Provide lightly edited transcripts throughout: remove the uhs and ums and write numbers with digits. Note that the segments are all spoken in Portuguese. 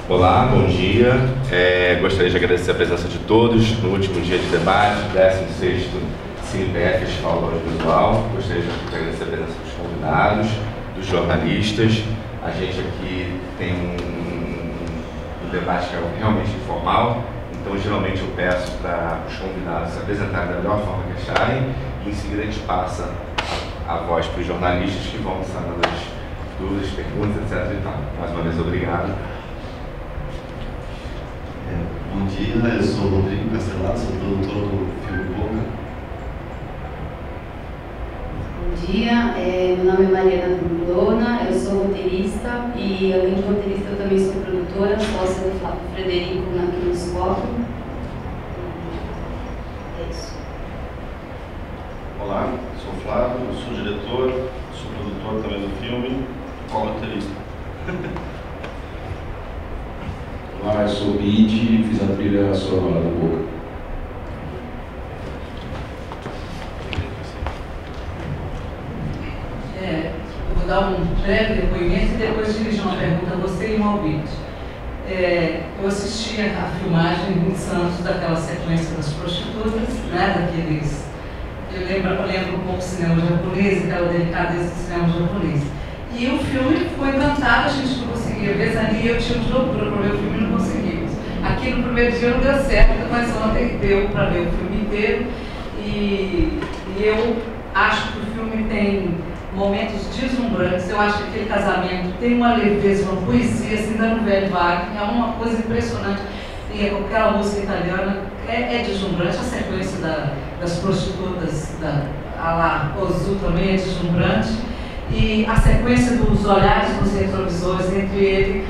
Olá, bom dia. Gostaria de agradecer a presença de todos no último dia de debate, 16º CinePF Festival do Audiovisual. Gostaria de agradecer a presença dos convidados, dos jornalistas. A gente aqui tem um debate que é realmente informal, então geralmente eu peço para os convidados se apresentarem da melhor forma que acharem e em seguida a gente passa a voz para os jornalistas que vão sanando as dúvidas, perguntas, etc. e tal. Mais uma vez, obrigado. Bom dia, eu sou o Rodrigo Castelar, sou produtor do filme Boca. Bom dia, meu nome é Mariana Brulona, eu sou roteirista e, além de roteirista, eu também sou produtora, sócia do Flávio Frederico na Kinoscope. É isso. Olá, sou o Flávio, sou diretor, sou produtor também do filme, roteirista. Olá, eu sou o Bid, fiz a trilha sonora do Boca. Eu vou dar um breve depoimento e depois dirigir uma pergunta a você e um ao Bid. Eu assisti a filmagem em Santos daquela sequência das prostitutas, né, daqueles... Eu lembro um pouco do cinema japonês, aquela delicadeza do cinema japonês. E o filme foi encantado, a gente não conseguia ver, ali eu tinha de loucura para ver o filme e não conseguimos. Aqui no primeiro dia não deu certo, mas ontem deu para ver o filme inteiro. E eu acho que o filme tem momentos deslumbrantes. Eu acho que aquele casamento tem uma leveza, uma poesia, assim, dando velho Wagner, é uma coisa impressionante. E aquela música italiana é deslumbrante, a sequência das prostitutas, a la Ozu também é deslumbrante. E a sequência dos olhares nos retrovisores entre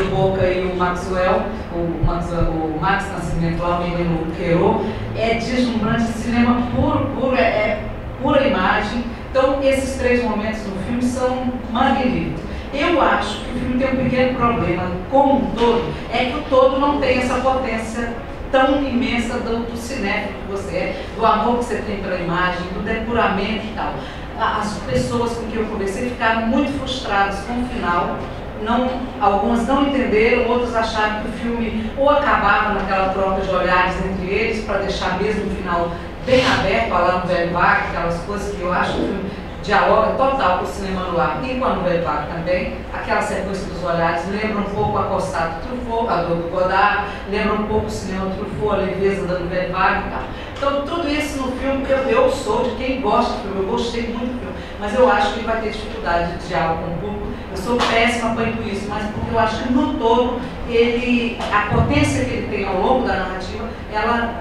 o Boca e o Maxwell, o Max Nascimento, lá o menino Queiro, é deslumbrante, cinema puro, é pura imagem. Então, esses três momentos no filme são magníficos. Eu acho que o filme tem um pequeno problema, como um todo, é que o todo não tem essa potência tão imensa do cinéfilo que você é, do amor que você tem pela imagem, do depuramento e tal. As pessoas com quem eu conversei ficaram muito frustradas com o final. Algumas não entenderam, outras acharam que o filme ou acabava naquela troca de olhares entre eles para deixar mesmo o final bem aberto, lá no Velho Wagner, aquelas coisas que eu acho que o filme dialoga total com o cinema no ar e com a Nouvelle Vague também. Aquela sequência dos olhares lembra um pouco a Acostado do Truffaut, a do Godard, lembra um pouco o cinema do Truffaut, a leveza da Nouvelle Vague e tal. Então, tudo isso no filme, eu sou de quem gosta do filme, eu gostei muito do filme, mas eu acho que ele vai ter dificuldade de diálogo com o público. Eu sou péssima para isso, mas porque eu acho que no todo, a potência que ele tem ao longo da narrativa, ela,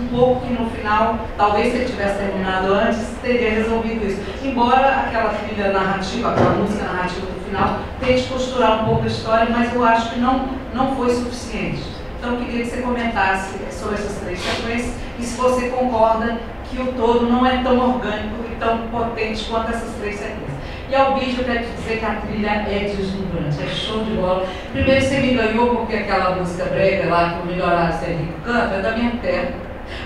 um pouco que no final, talvez se ele tivesse terminado antes, teria resolvido isso. Embora aquela trilha narrativa, aquela música narrativa do final, tente costurar um pouco a história, mas eu acho que não foi suficiente. Então, eu queria que você comentasse sobre essas três sequências e se você concorda que o todo não é tão orgânico e tão potente quanto essas três sequências. E ao vídeo eu quero te dizer que a trilha é deslumbrante, é show de bola. Primeiro você me ganhou porque aquela música brega lá, que o Milionário Zé Rico canta, é da minha terra.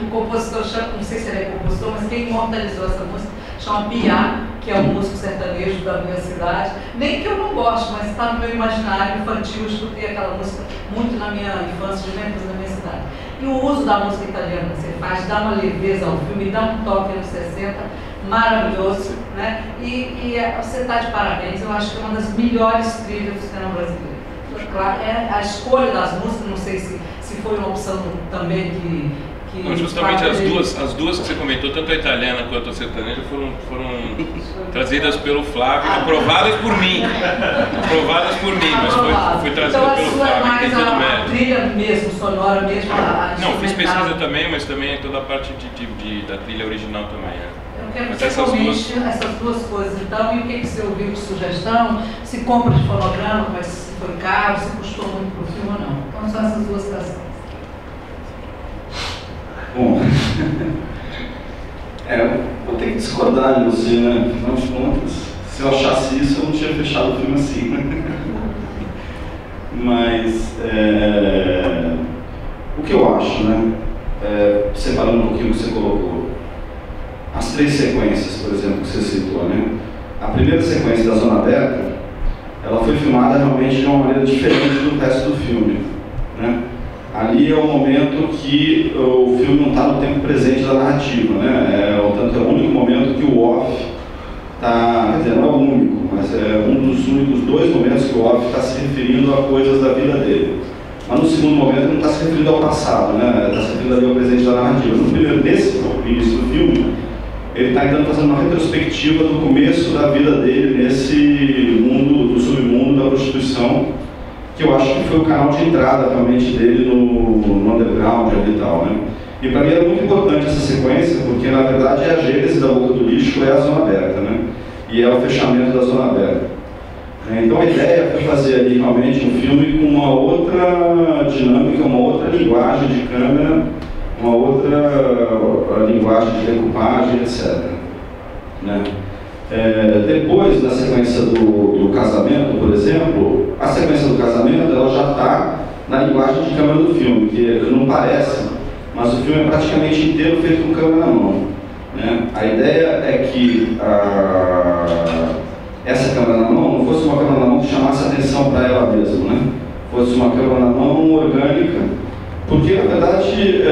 O compositor chama, não sei se ele é compositor, mas quem imortalizou essa música chama Piá, que é um músico sertanejo da minha cidade. Nem que eu não gosto, mas está no meu imaginário infantil, eu escutei aquela música muito na minha infância, juventude na minha cidade. E o uso da música italiana que você faz dá uma leveza ao filme, dá um toque nos 60, maravilhoso, né? E você está de parabéns, eu acho que é uma das melhores trilhas do cinema brasileiro. Claro, a escolha das músicas, não sei se foi uma opção também que não, justamente as duas que você comentou, tanto a italiana quanto a sertaneja, foram trazidas pelo Flávio, aprovadas por mim, mas foi trazida então, pelo Flávio. Então a sua é mais a trilha mesmo, sonora mesmo? Não, fiz pesquisa também, mas também toda a parte da trilha original também. Eu quero que você comente essas duas coisas, então, e o que você ouviu de sugestão, se compra de fonograma, mas se foi caro, se custou muito para o filme ou não. Então são essas duas questões. Bom, vou ter que discordar de você, né? Afinal de contas, se eu achasse isso, eu não tinha fechado o filme assim. Mas, o que eu acho, né? Separando um pouquinho o que você colocou, as três sequências, por exemplo, que você citou, né? A primeira sequência da Zona Aberta, ela foi filmada realmente de uma maneira diferente do resto do filme. ali é o momento que o filme não está no tempo presente da narrativa, né? Tanto é o único momento que o off está, quer dizer, não é o único, mas é um dos únicos 2 momentos que o off está se referindo a coisas da vida dele. Mas no segundo momento ele não está se referindo ao passado, né? Está se referindo ali ao presente da narrativa. No primeiro, nesse início do filme, ele está então fazendo uma retrospectiva do começo da vida dele nesse mundo, do submundo da prostituição, que eu acho que foi o canal de entrada realmente dele no underground e tal, né? E para mim era muito importante essa sequência, porque na verdade é a gênese da Boca do Lixo, é a Zona Aberta, né? E é o fechamento da Zona Aberta. Então a ideia foi fazer ali realmente um filme com uma outra dinâmica, uma outra linguagem de câmera, uma outra linguagem de decupagem, etc. Né? Depois, na sequência do casamento, por exemplo, a sequência do casamento ela já está na linguagem de câmera do filme, que não parece, mas o filme é praticamente inteiro feito com câmera na mão. Né? A ideia é que essa câmera na mão não fosse uma câmera na mão que chamasse atenção para ela mesma, né? Fosse uma câmera na mão orgânica, porque na verdade,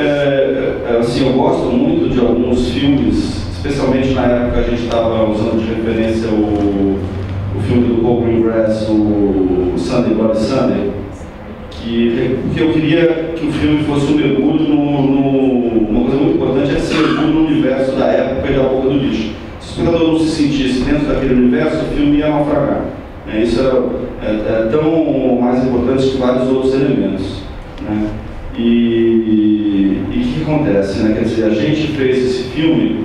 assim, eu gosto muito de alguns filmes, especialmente na época que a gente estava usando de referência o filme do Paul Greengrass, o Sunday Bloody Sunday, porque eu queria que o filme fosse um mergulho uma coisa muito importante é ser um mergulho no universo da época e da Boca do Lixo. Se o espectador não se sentisse dentro daquele universo, o filme ia naufragar. Isso é tão mais importante que vários outros elementos. Né? E o que acontece? Né? Quer dizer, a gente fez esse filme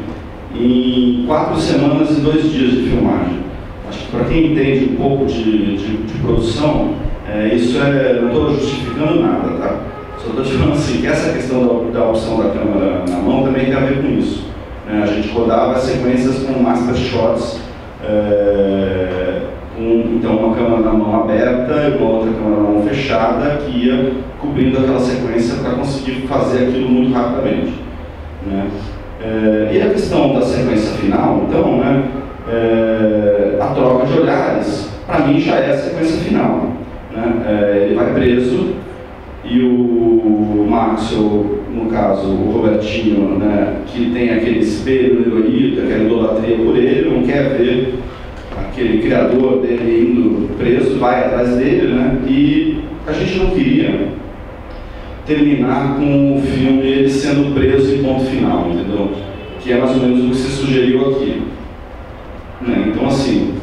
em 4 semanas e 2 dias de filmagem. Acho que para quem entende um pouco de produção, isso não estou justificando nada, tá? Só estou te falando assim, que essa questão da opção da câmera na mão também tem a ver com isso. A gente rodava as sequências com master shots, então uma câmera na mão aberta e uma outra câmera na mão fechada que ia cobrindo aquela sequência para conseguir fazer aquilo muito rapidamente. Né? E a questão da sequência final, então, né, a troca de olhares, para mim já é a sequência final. Né? Ele vai preso e o Maxwell, no caso o Robertinho, né, que tem aquele espelho heroíta, aquela idolatria por ele, não quer ver aquele criador dele indo preso, vai atrás dele, né? E a gente não queria terminar com o filme ele sendo preso em ponto final, entendeu? Que é mais ou menos o que se sugeriu aqui. Né? Então assim,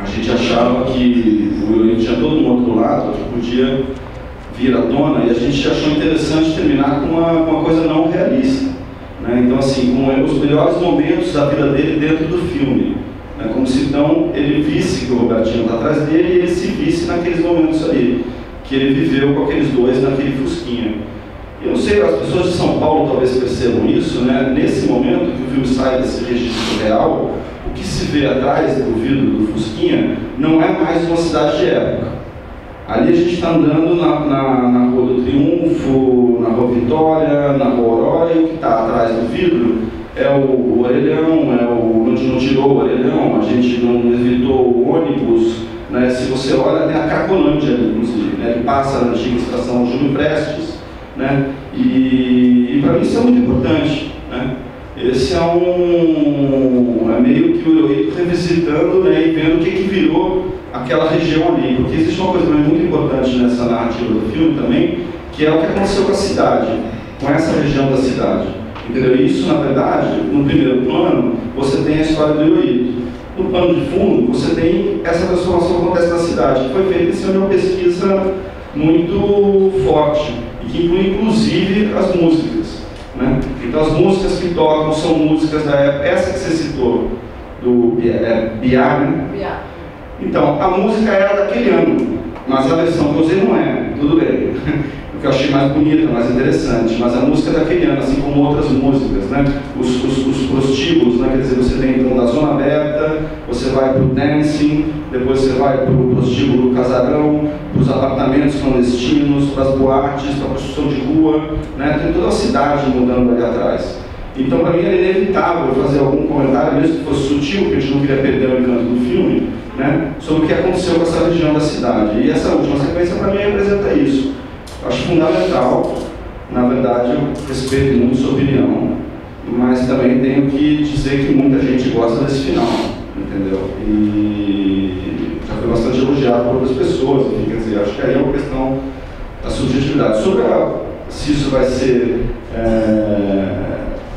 a gente achava que o heroíno tinha todo um outro lado que podia vir à tona e a gente achou interessante terminar com uma coisa não realista. Né? Então assim, com os melhores momentos da vida dele dentro do filme. Né? Como se então ele visse que o Robertinho está atrás dele e ele se visse naqueles momentos ali, que ele viveu com aqueles dois naquele fusquinha. Eu não sei, as pessoas de São Paulo talvez percebam isso, né? Nesse momento que o filme sai desse registro real, o que se vê atrás do vidro do fusquinha não é mais uma cidade de época. Ali a gente está andando na Rua do Triunfo, na Rua Vitória, na Rua Aurora, e o que está atrás do vidro é o orelhão, onde não tirou o orelhão, a gente não evitou o ônibus, né? Se você olha, tem a Cracolândia ali, inclusive, né? Ele passa na antiga estação Júlio Prestes, né? E para mim isso é muito importante, né? Esse é meio que o Heroíto revisitando, né, e vendo o que virou aquela região ali, porque existe uma coisa muito importante nessa narrativa do filme também, que é o que aconteceu com a cidade, com essa região da cidade. Entendeu? Isso, na verdade, no primeiro plano, você tem a história do Heroíto. No plano de fundo, você tem essa transformação que acontece na cidade, que foi feita em cima de uma pesquisa muito forte, e que inclui, inclusive, as músicas. Né? Então, as músicas que tocam são músicas da época, essa que você citou, do Biar, né? Biar. Então, a música era daquele ano, mas a versão que eu usei não é, tudo bem. O que eu achei mais bonita, mais interessante, mas a música é daquele ano, assim como outras músicas, né? Os prostíbulos, né? Quer dizer, você tem então da Zona Aberta, você vai para o dancing, depois você vai para o prostíbulo do Casarão, para os apartamentos clandestinos, para as boates, para a prostituição de rua, né? Tem toda a cidade mudando ali atrás. Então, para mim, era inevitável fazer algum comentário, mesmo que fosse sutil, porque a gente não queria perder o encanto do filme, né? Sobre o que aconteceu com essa região da cidade. E essa última sequência, para mim, representa isso. Eu acho fundamental Na verdade, eu respeito muito sua opinião, mas também tenho que dizer que muita gente gosta desse final, entendeu? E já foi bastante elogiado por outras pessoas, enfim, quer dizer, acho que aí é uma questão da subjetividade. Sobre se isso vai ser...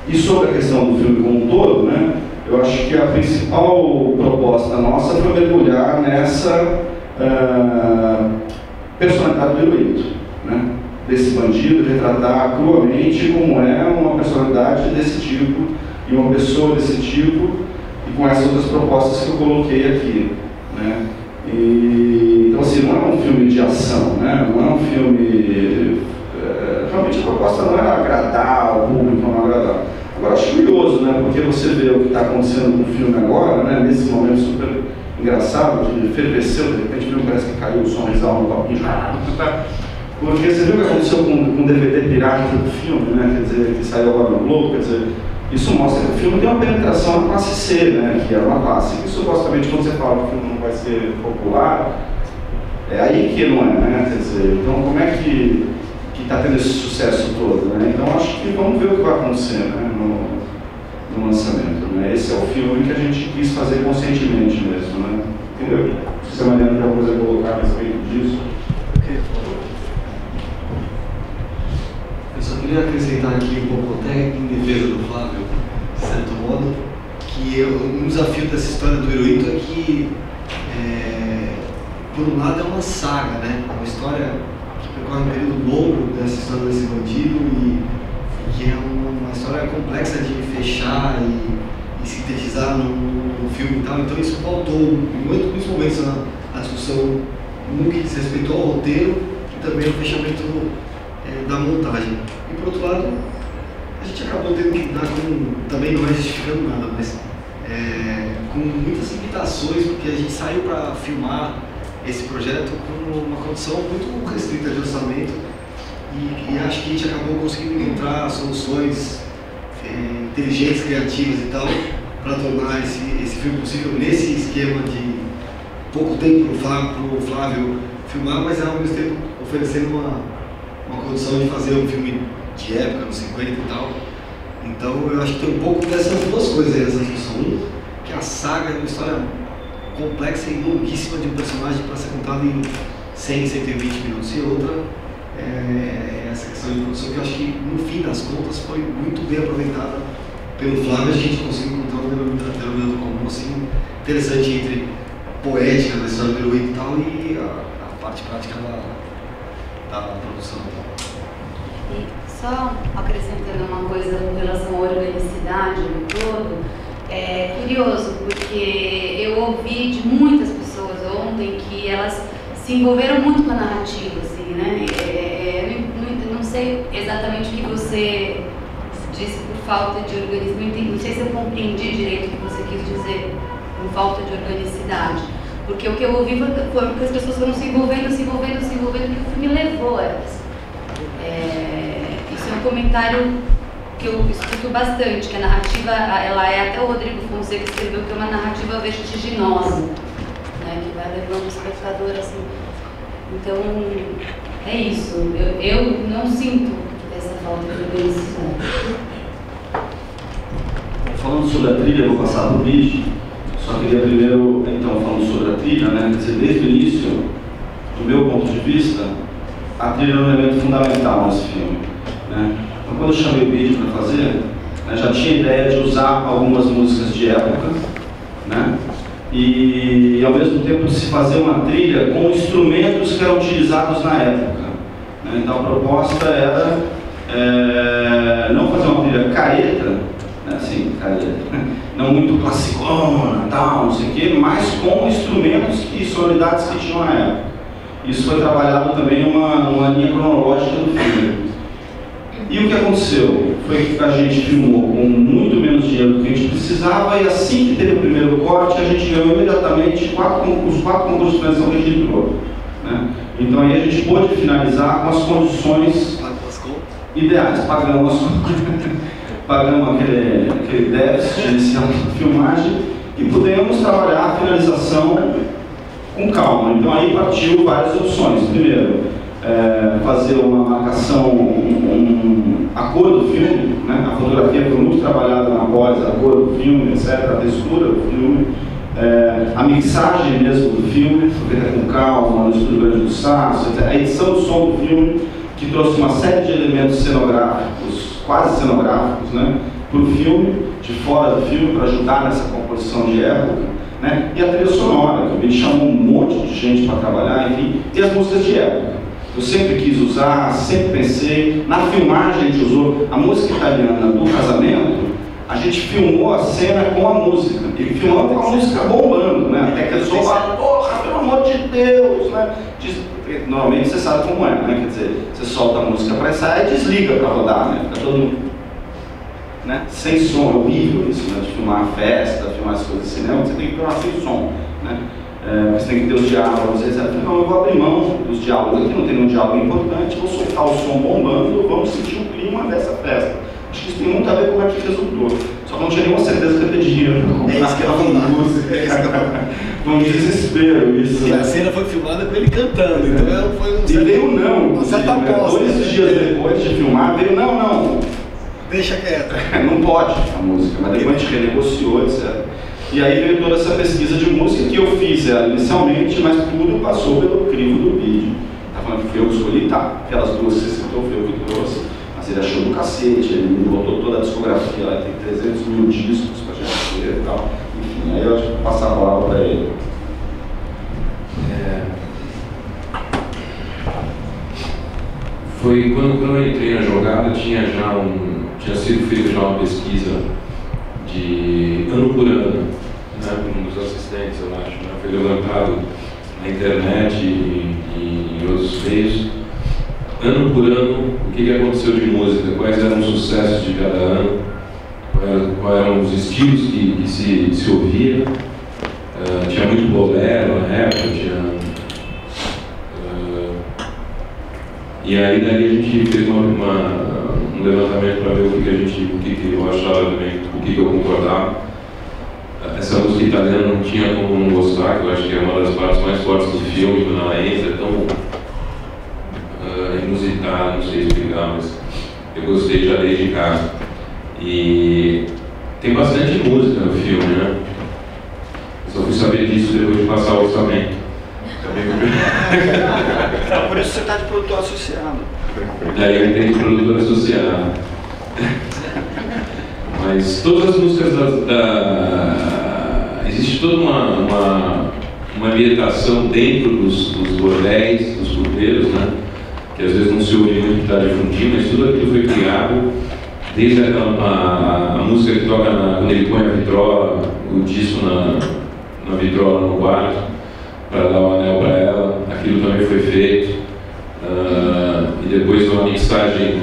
E sobre a questão do filme como um todo, né? Eu acho que a principal proposta nossa foi mergulhar nessa personalidade do Hirohito, né? Desse bandido, retratar cruamente como é uma personalidade desse tipo e uma pessoa desse tipo, e com essas outras propostas que eu coloquei aqui, né? Então, assim, não é um filme de ação, né? Não é um filme... realmente a proposta não era agradar o público, não agradar. Agora, acho curioso, né? Porque você vê o que está acontecendo com o filme agora, né? Nesse momento super engraçado, que ferveceu, de repente o filme parece que caiu o sonrisal no copinho. Porque você viu o que aconteceu com o DVD pirata do filme, né? Quer dizer, que saiu agora no Globo, quer dizer, isso mostra que o filme tem uma penetração na classe C, né? Que era uma classe que supostamente, quando você fala que o filme não vai ser popular, é aí que não é, né? Quer dizer, então como é que está tendo esse sucesso todo, né? Então acho que vamos ver o que vai acontecer, né? No lançamento, né? Esse é o filme que a gente quis fazer conscientemente mesmo, né? Entendeu? Se você Mariana tem alguma coisa a colocar a respeito disso. Eu só queria acrescentar aqui um pouco, até em defesa do Flávio, de certo modo, que um desafio dessa história do Hirohito é que, por um lado, é uma saga, né? É uma história que percorre um período longo dessa história desse bandido e que é uma história complexa de fechar e sintetizar no filme e tal. Então isso pautou em muitos momentos a discussão no que diz respeito ao roteiro e também ao fechamento da montagem. E por outro lado, a gente acabou tendo que lidar com, também não é justificando nada, mas com muitas limitações, porque a gente saiu para filmar esse projeto com uma condição muito restrita de orçamento e acho que a gente acabou conseguindo encontrar soluções inteligentes, criativas e tal, para tornar esse filme possível nesse esquema de pouco tempo para o Flávio filmar, mas ao mesmo tempo oferecendo uma condição de fazer um filme de época, nos 50 e tal. Então eu acho que tem um pouco dessas duas coisas aí nessa discussão. Um, que a saga é uma história complexa e longuíssima de um personagem para ser contado em 100, 120 minutos. E outra essa questão de produção que eu acho que no fim das contas foi muito bem aproveitada pelo Flávio. A gente conseguiu encontrar um denominador comum assim, interessante entre a poética da história do Hirohito e tal e a parte prática da produção. E só acrescentando uma coisa em relação à organicidade do todo, é curioso porque eu ouvi de muitas pessoas ontem que elas se envolveram muito com a narrativa, assim, né? Não sei exatamente o que você disse por falta de organização, não sei se eu compreendi direito o que você quis dizer por falta de organicidade, porque o que eu ouvi foi que as pessoas foram se envolvendo, que o filme levou a elas. Isso é um comentário que eu escuto bastante, que a narrativa, ela até o Rodrigo Fonseca escreveu que é uma narrativa vertiginosa, né, que vai levando o espectador assim. Então, é isso. Eu não sinto essa falta de organização. Falando sobre a trilha, eu vou passar para o vídeo. Só queria primeiro, então, falando sobre a trilha, né, quer dizer, desde o início, do meu ponto de vista, a trilha é um elemento fundamental nesse filme, né? Então, quando eu chamei o vídeo para fazer, né, já tinha ideia de usar algumas músicas de época, né? E ao mesmo tempo de se fazer uma trilha com instrumentos que eram utilizados na época, né? Então a proposta era não fazer uma trilha careta, né? Assim, careta, não muito classicona, tal, não sei o quê, mas com instrumentos e sonoridades que tinham na época. Isso foi trabalhado também numa linha cronológica do filme. E o que aconteceu foi que a gente filmou com muito menos dinheiro do que a gente precisava e assim que teve o primeiro corte, a gente ganhou imediatamente os 4 concursos de transição que a gente entrou, né? Então aí a gente pôde finalizar com as condições ideais. Pagamos aquele déficit inicial da filmagem e pudemos trabalhar a finalização com calma. Então aí partiu várias opções. Primeiro, fazer uma marcação, a cor do filme, né? A fotografia foi muito trabalhada na pós, a cor do filme, etc., a textura do filme, a mixagem mesmo do filme, feita com calma, no Estúdio Grande do Saço, a edição do som do filme, que trouxe uma série de elementos cenográficos, quase cenográficos, né? Para o filme, de fora do filme, para ajudar nessa composição de época, né? E a trilha sonora, que me chamou um monte de gente para trabalhar, enfim, e as músicas de época. Eu sempre quis usar, sempre pensei. Na filmagem a gente usou a música italiana do casamento, a gente filmou a cena com a música, e filmando com a música bombando, né? Até que a pessoa fala, porra, pelo amor de Deus, né? Normalmente você sabe como é, né? Quer dizer, você solta a música para ensaiar e desliga para rodar, né? Fica todo mundo, né? Sem som, é horrível isso, né? De filmar a festa, filmar as coisas assim, né? Você tem que filmar sem som, né? Você tem que ter os diálogos, etc. Não, eu vou abrir mão dos diálogos aqui, não tem nenhum diálogo importante, vou soltar o som bombando, vamos sentir o clima dessa festa. Acho que isso tem muito a ver com o que resultou. Só que não tinha nenhuma certeza que eu ter dinheiro para comprar aquela música. Foi um desespero isso. E a cena foi filmada com ele cantando, então foi um certo... E veio não. Uma certa aposta. 2 dias depois de filmar, veio não. Deixa quieto. Não pode a música, mas depois a gente renegociou, etc. E aí veio toda essa pesquisa de música que eu fiz inicialmente, mas tudo passou pelo crivo do vídeo. Tá falando que foi eu que escolhi, tá? Aquelas 2 que você citou, foi eu que trouxe. Mas ele achou do cacete, ele me botou toda a discografia lá, tem 300 mil discos pra gente ver e tal. Enfim, aí eu acho que vou passar a palavra pra ele. Foi quando eu entrei na jogada, tinha sido feita já uma pesquisa de ano por ano, né, por um dos assistentes, eu acho, né, foi levantado na internet e em outros meios, ano por ano, o que aconteceu de música, quais eram os sucessos de cada ano, quais eram os estilos que se ouvia. Tinha muito bolero na época, e aí daí a gente fez um levantamento para ver o que eu achava também, o que eu concordava. Essa música italiana não tinha como não gostar, que eu acho que é uma das partes mais fortes do filme, quando ela entra, é tão inusitada, não sei explicar, mas eu gostei já desde casa. E tem bastante música no filme, né? Eu só fui saber disso depois de passar o orçamento. Por isso você está de produtor associado. Daí eu entrei de produtor associado. Mas todas as músicas existe toda uma ambientação dentro dos bordéis, dos puteiros, né? Que às vezes não se ouve muito que está difundindo, mas tudo aquilo foi criado desde a música que toca quando ele põe a vitrola, o disco na vitrola no quarto, para dar o anel para ela, aquilo também foi feito. E depois uma mixagem,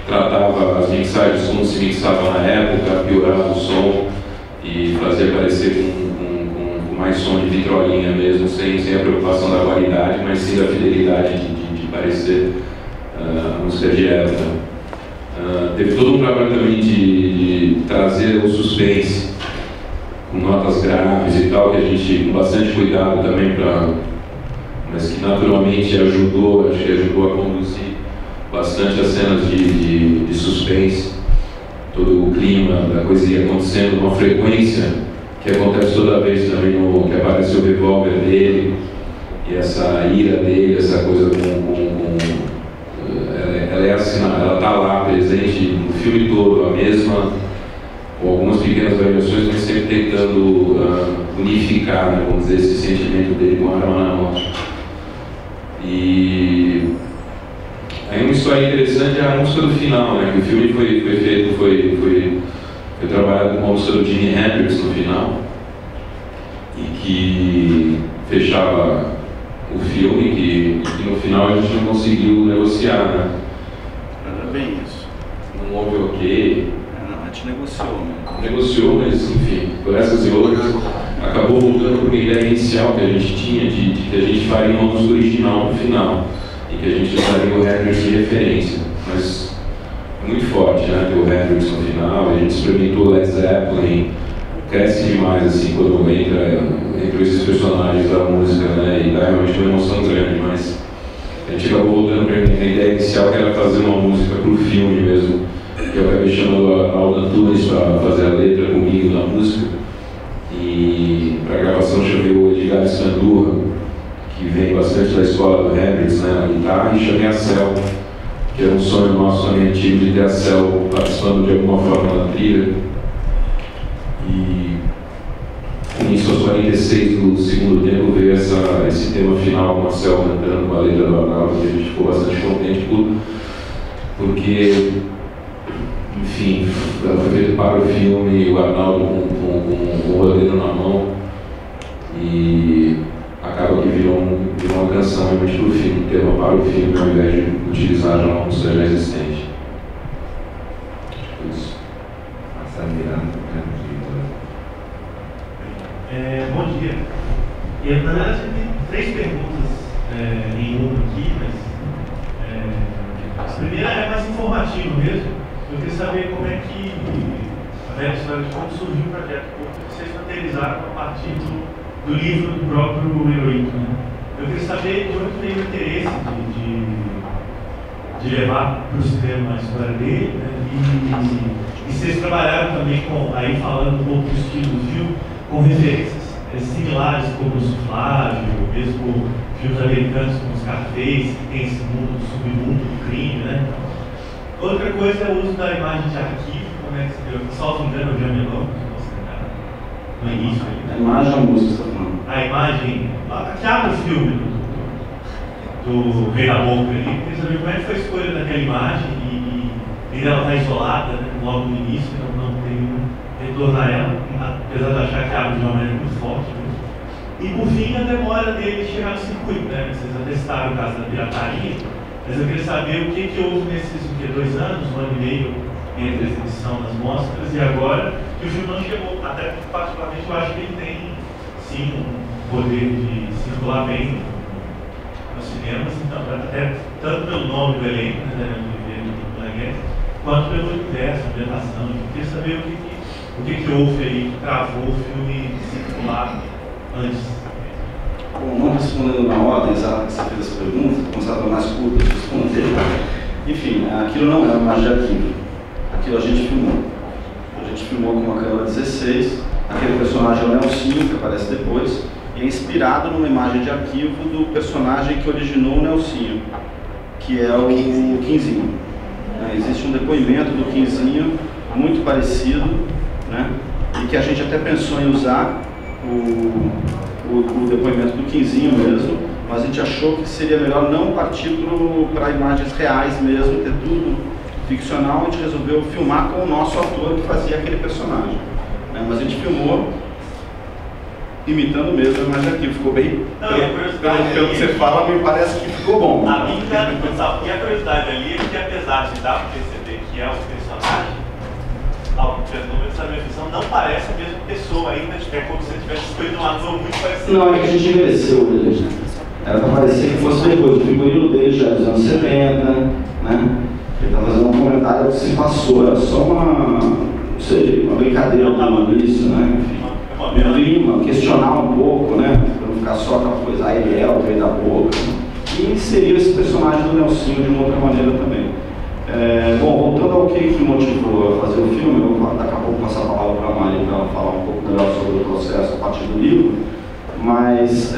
tratava as mixagens como se mixava na época, piorava o som e fazia parecer com mais som de vitrolinha mesmo, sem a preocupação da qualidade, mas sim da fidelidade de parecer a música de época. Teve todo um trabalho também de trazer o suspense, com notas graves e tal, que a gente, com bastante cuidado também, mas que naturalmente ajudou a conduzir bastante as cenas de suspense, todo o clima da coisa ia acontecendo, uma frequência que acontece toda vez também que aparece o revólver dele, e essa ira dele, essa coisa ela é assinada, ela está lá presente no filme todo, a mesma, com algumas pequenas variações, mas sempre tentando unificar, né, vamos dizer, esse sentimento dele com a arma na mão. E aí uma história interessante é a música do final, né, que o filme foi trabalhado com a música do Jimi Hendrix no final, e que fechava o filme, que no final a gente não conseguiu negociar, né? Era bem isso. Não houve ok. A gente negociou, né? Negociou, mas enfim, por essas e outras, acabou voltando para uma ideia inicial que a gente tinha de que a gente faria uma música original no final e que a gente usaria o Hendrix de referência, mas é muito forte, né, ter o Hendrix no final. A gente experimentou Led Zeppelin, cresce demais assim quando entra esses personagens da música, né, e dá realmente uma emoção grande, mas a gente acabou voltando para a ideia inicial, que era fazer uma música para o filme mesmo, que eu acabei chamando a Alda Antunes para fazer a letra comigo na música. E para a gravação chamei o Edgar Escandurra, que vem bastante da escola do Hendrix, né, na guitarra, e chamei a Cel, que era um sonho nosso também antigo de ter a Cel participando de alguma forma na trilha. E isso aos 46 do segundo tempo veio esse tema final com a Cel cantando com a letra do Arnaldo, e a gente ficou bastante contente porque, enfim, ela foi feita para o filme, o Arnaldo com o roteiro na mão, e acaba que virou uma canção realmente para o filme, um tema para o filme, ao invés de utilizar já uma música já existente. Isso. Bom dia. Na verdade, tem 3 perguntas em uma aqui, mas a primeira é mais informativa mesmo. Eu queria saber como é que a velha história de como surgiu o projeto, porque vocês materializaram a partir do livro do próprio Hirohito, né? Eu queria saber de onde veio o interesse de levar para o cinema a história dele, né? E vocês trabalharam também com, aí falando um pouco do estilo do filme, com referências similares como o Flávio, mesmo filmes americanos como os Scarface, que tem esse mundo do submundo do crime, né? Outra coisa é o uso da imagem de arquivo, como é que se deu? Salvo engano, o Jamelão, no início. A imagem ou a música, você está falando? A imagem, que abre o filme do Rei da Boca ali, queria saber como é que foi a escolha daquela imagem e ela está isolada, né, logo no início, não tem retorno a ela, apesar de achar que abre de uma maneira muito forte. Né? E por fim, a demora dele chegar no circuito, né? Vocês atestaram o caso da pirataria, mas eu queria saber o que houve nesses 2 anos, 1 ano e meio, entre a exibição das mostras e agora, que o filme não chegou. Até particularmente eu acho que ele tem, sim, um poder de circular bem nos cinemas, então, até tanto pelo nome do elenco, né, do Guerra, quanto pelo universo, a ambientação. Eu queria saber o que houve aí que travou o filme circular antes. Bom, não respondendo na ordem exata que você fez essa pergunta, começar a mais curta de responder. Enfim, aquilo não é uma imagem de arquivo. Aquilo a gente filmou. A gente filmou com uma câmera 16, aquele personagem é o Nelsinho, que aparece depois, e é inspirado numa imagem de arquivo do personagem que originou o Nelsinho, que é o Quinzinho. Existe um depoimento do Quinzinho muito parecido, né? E que a gente até pensou em usar o depoimento do Quinzinho mesmo, mas a gente achou que seria melhor não partir para imagens reais mesmo, ter tudo ficcional. A gente resolveu filmar com o nosso ator que fazia aquele personagem, né? Mas a gente filmou imitando mesmo a imagem aqui, ficou bem. Não, pelo que você fala, me parece que ficou bom. A curiosidade ali é que, apesar de dar para perceber que é o personagem, pelo número dessa minha visão, não parece a mesma pessoa ainda, é como se ele tivesse escolhido um ator muito parecido. Não, é que a gente envelheceu ele, né? Era para parecer que fosse depois, o figurino dele já é dos anos 70, né? Ele está fazendo um comentário que se passou, era só não sei, uma brincadeira no início, né? Um clima, questionar um pouco, né? Para não ficar só aquela coisa, ele é o rei da boca. E inseriu esse personagem do Nelsinho de uma outra maneira também. Bom, voltando ao que motivou a fazer o filme, eu vou daqui a pouco passar a palavra para a Mari para ela falar um pouco melhor sobre o processo a partir do livro. Mas,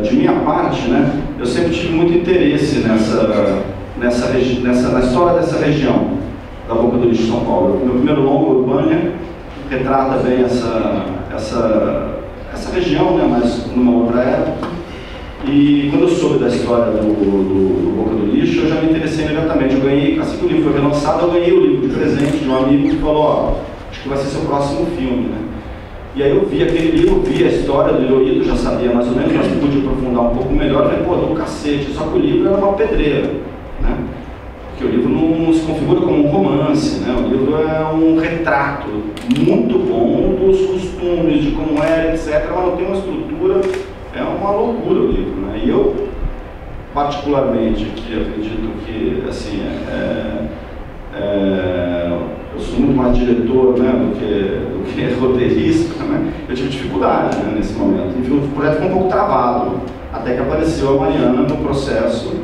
de minha parte, né, eu sempre tive muito interesse na história dessa região, da Boca do Lixo de São Paulo. Meu primeiro longo, Urbânia, retrata bem essa região, né, mas numa outra época. E quando eu soube da história do Boca do Lixo, eu já me interessei imediatamente. Eu ganhei, assim que o livro foi relançado, eu ganhei o livro de presente de um amigo que falou, ó, acho que vai ser seu próximo filme, né? E aí eu vi aquele livro, vi a história do Hirohito, já sabia mais ou menos, mas pude aprofundar um pouco melhor. Eu falei, pô, do cacete, só que o livro era uma pedreira, né? Porque o livro não se configura como um romance, né? O livro é um retrato muito bom dos costumes, de como era, etc. Mas não tem uma estrutura, é uma loucura o livro, né? E eu, particularmente, que acredito que, assim, eu sou muito mais diretor, né, do que roteirista, né? Eu tive dificuldade, né, nesse momento. Enfim, o projeto ficou um pouco travado, até que apareceu a Mariana no processo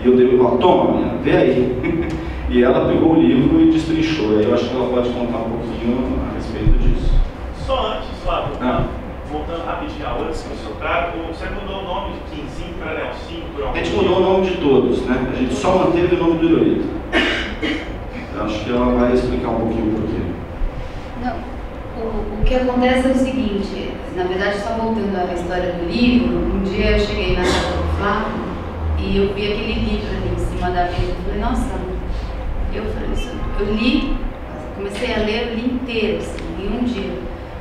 E eu dei o toma, menina, vê aí. E ela pegou o livro e destrinchou. Aí eu acho que ela pode contar um pouquinho a respeito disso. Só antes, Flávio, voltando rapidinho a outra, você mudou o nome de Quinzinho para Nelsinho por algum A gente mudou o nome de todos, né? A gente só manteve o nome do Hirohito. Acho que ela vai explicar um pouquinho por quê. Não, o que acontece é o seguinte, na verdade, só voltando à história do livro, um dia eu cheguei na casa do Flávio e eu vi aquele livro ali em cima da mesa e falei, nossa, eu li, comecei a ler, eu li inteiro, assim, em um dia.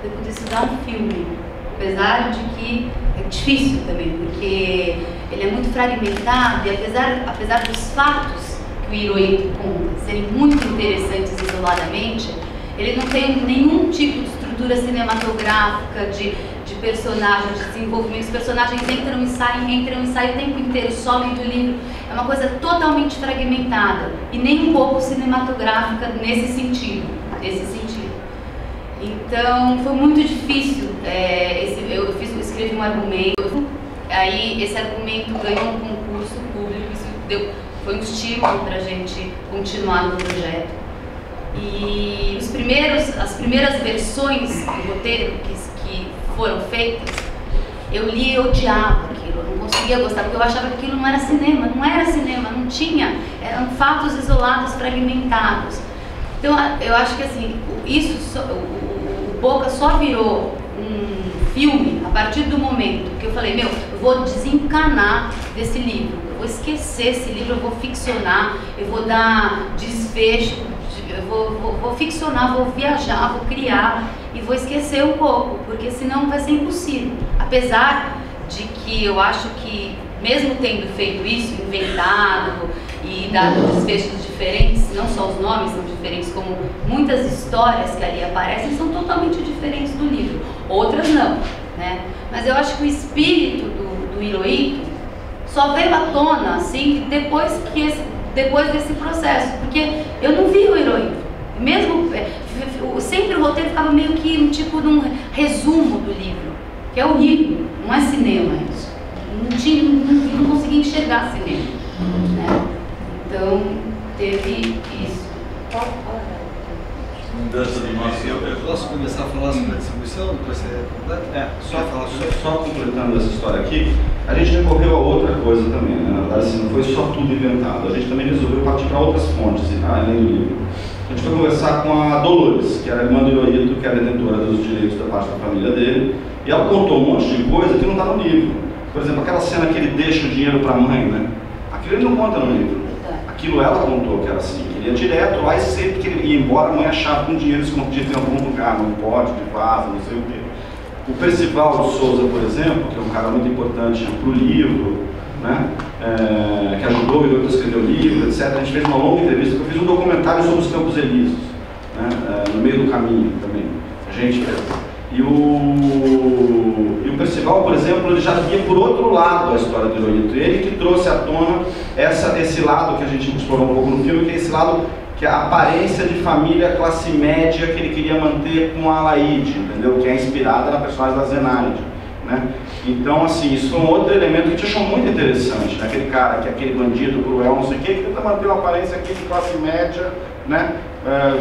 Depois disso dá um filme, apesar de que é difícil também, porque ele é muito fragmentado e apesar dos fatos que o Hirohito conta serem muito interessantes isoladamente, ele não tem nenhum tipo de estrutura cinematográfica, de personagens, de desenvolvimento. Os personagens entram e saem o tempo inteiro, somem do livro. É uma coisa totalmente fragmentada e nem um pouco cinematográfica nesse sentido. Então, foi muito difícil. Eu escrevi um argumento, aí esse argumento ganhou um concurso público, isso foi um estímulo para a gente continuar no projeto. E as primeiras versões do roteiro que foram feitas, eu li e odiava aquilo, eu não conseguia gostar, porque eu achava que aquilo não era cinema, não tinha, eram fatos isolados, fragmentados. Então, eu acho que assim, o Boca só virou um filme a partir do momento que eu falei, eu vou desencanar desse livro, eu vou esquecer esse livro, eu vou ficcionar, eu vou dar desfecho, eu vou ficcionar, vou viajar, vou criar e vou esquecer um pouco, porque senão vai ser impossível. Apesar de que eu acho que, mesmo tendo feito isso, inventado e dado desfechos diferentes, não só os nomes são diferentes, como muitas histórias que ali aparecem são totalmente diferentes do livro, outras não, né? Mas eu acho que o espírito do Hirohito só veio à tona, assim, depois desse processo, porque eu não vi o Hirohito, mesmo, sempre o roteiro ficava meio que um tipo de um resumo do livro, que é horrível, não é cinema isso, não conseguia enxergar cinema, né? Então, teve isso. Mudança do nosso. Eu posso começar a falar sobre a distribuição, depois você completa? Só completando essa história aqui, a gente recorreu a outra coisa também, né? Na verdade, assim, não foi só tudo inventado, a gente também resolveu partir para outras fontes, além do livro. A gente foi conversar com a Dolores, que era a irmã do Hirohito, que é a detentora dos direitos da parte da família dele, e ela contou um monte de coisa que não está no livro. Por exemplo, aquela cena que ele deixa o dinheiro para a mãe, né? Aquilo ele não conta no livro. Aquilo ela contou que era assim, que ele ia direto lá e sempre que ele ia embora, a mãe achava com dinheiro escondido em algum lugar, num pote de vaso, não sei o quê. O Percival de Souza, por exemplo, que é um cara muito importante para o livro, né? Que ajudou o Hirohito a escrever o livro, etc. A gente fez uma longa entrevista, eu fiz um documentário sobre os Campos Elíseos, né? No meio do caminho também. A gente fez. E o Percival, por exemplo, ele já via por outro lado a história do Hirohito. Ele que trouxe à tona esse lado que a gente explorou um pouco no filme, que é esse lado, que é a aparência de família classe média que ele queria manter com a Alaide, entendeu? Que é inspirada na personagem da Zenaide, né? Então, assim, isso foi um outro elemento que a gente achou muito interessante, né? Aquele cara, que é aquele bandido cruel, não sei o quê, que tenta manter uma aparência aqui de classe média, né?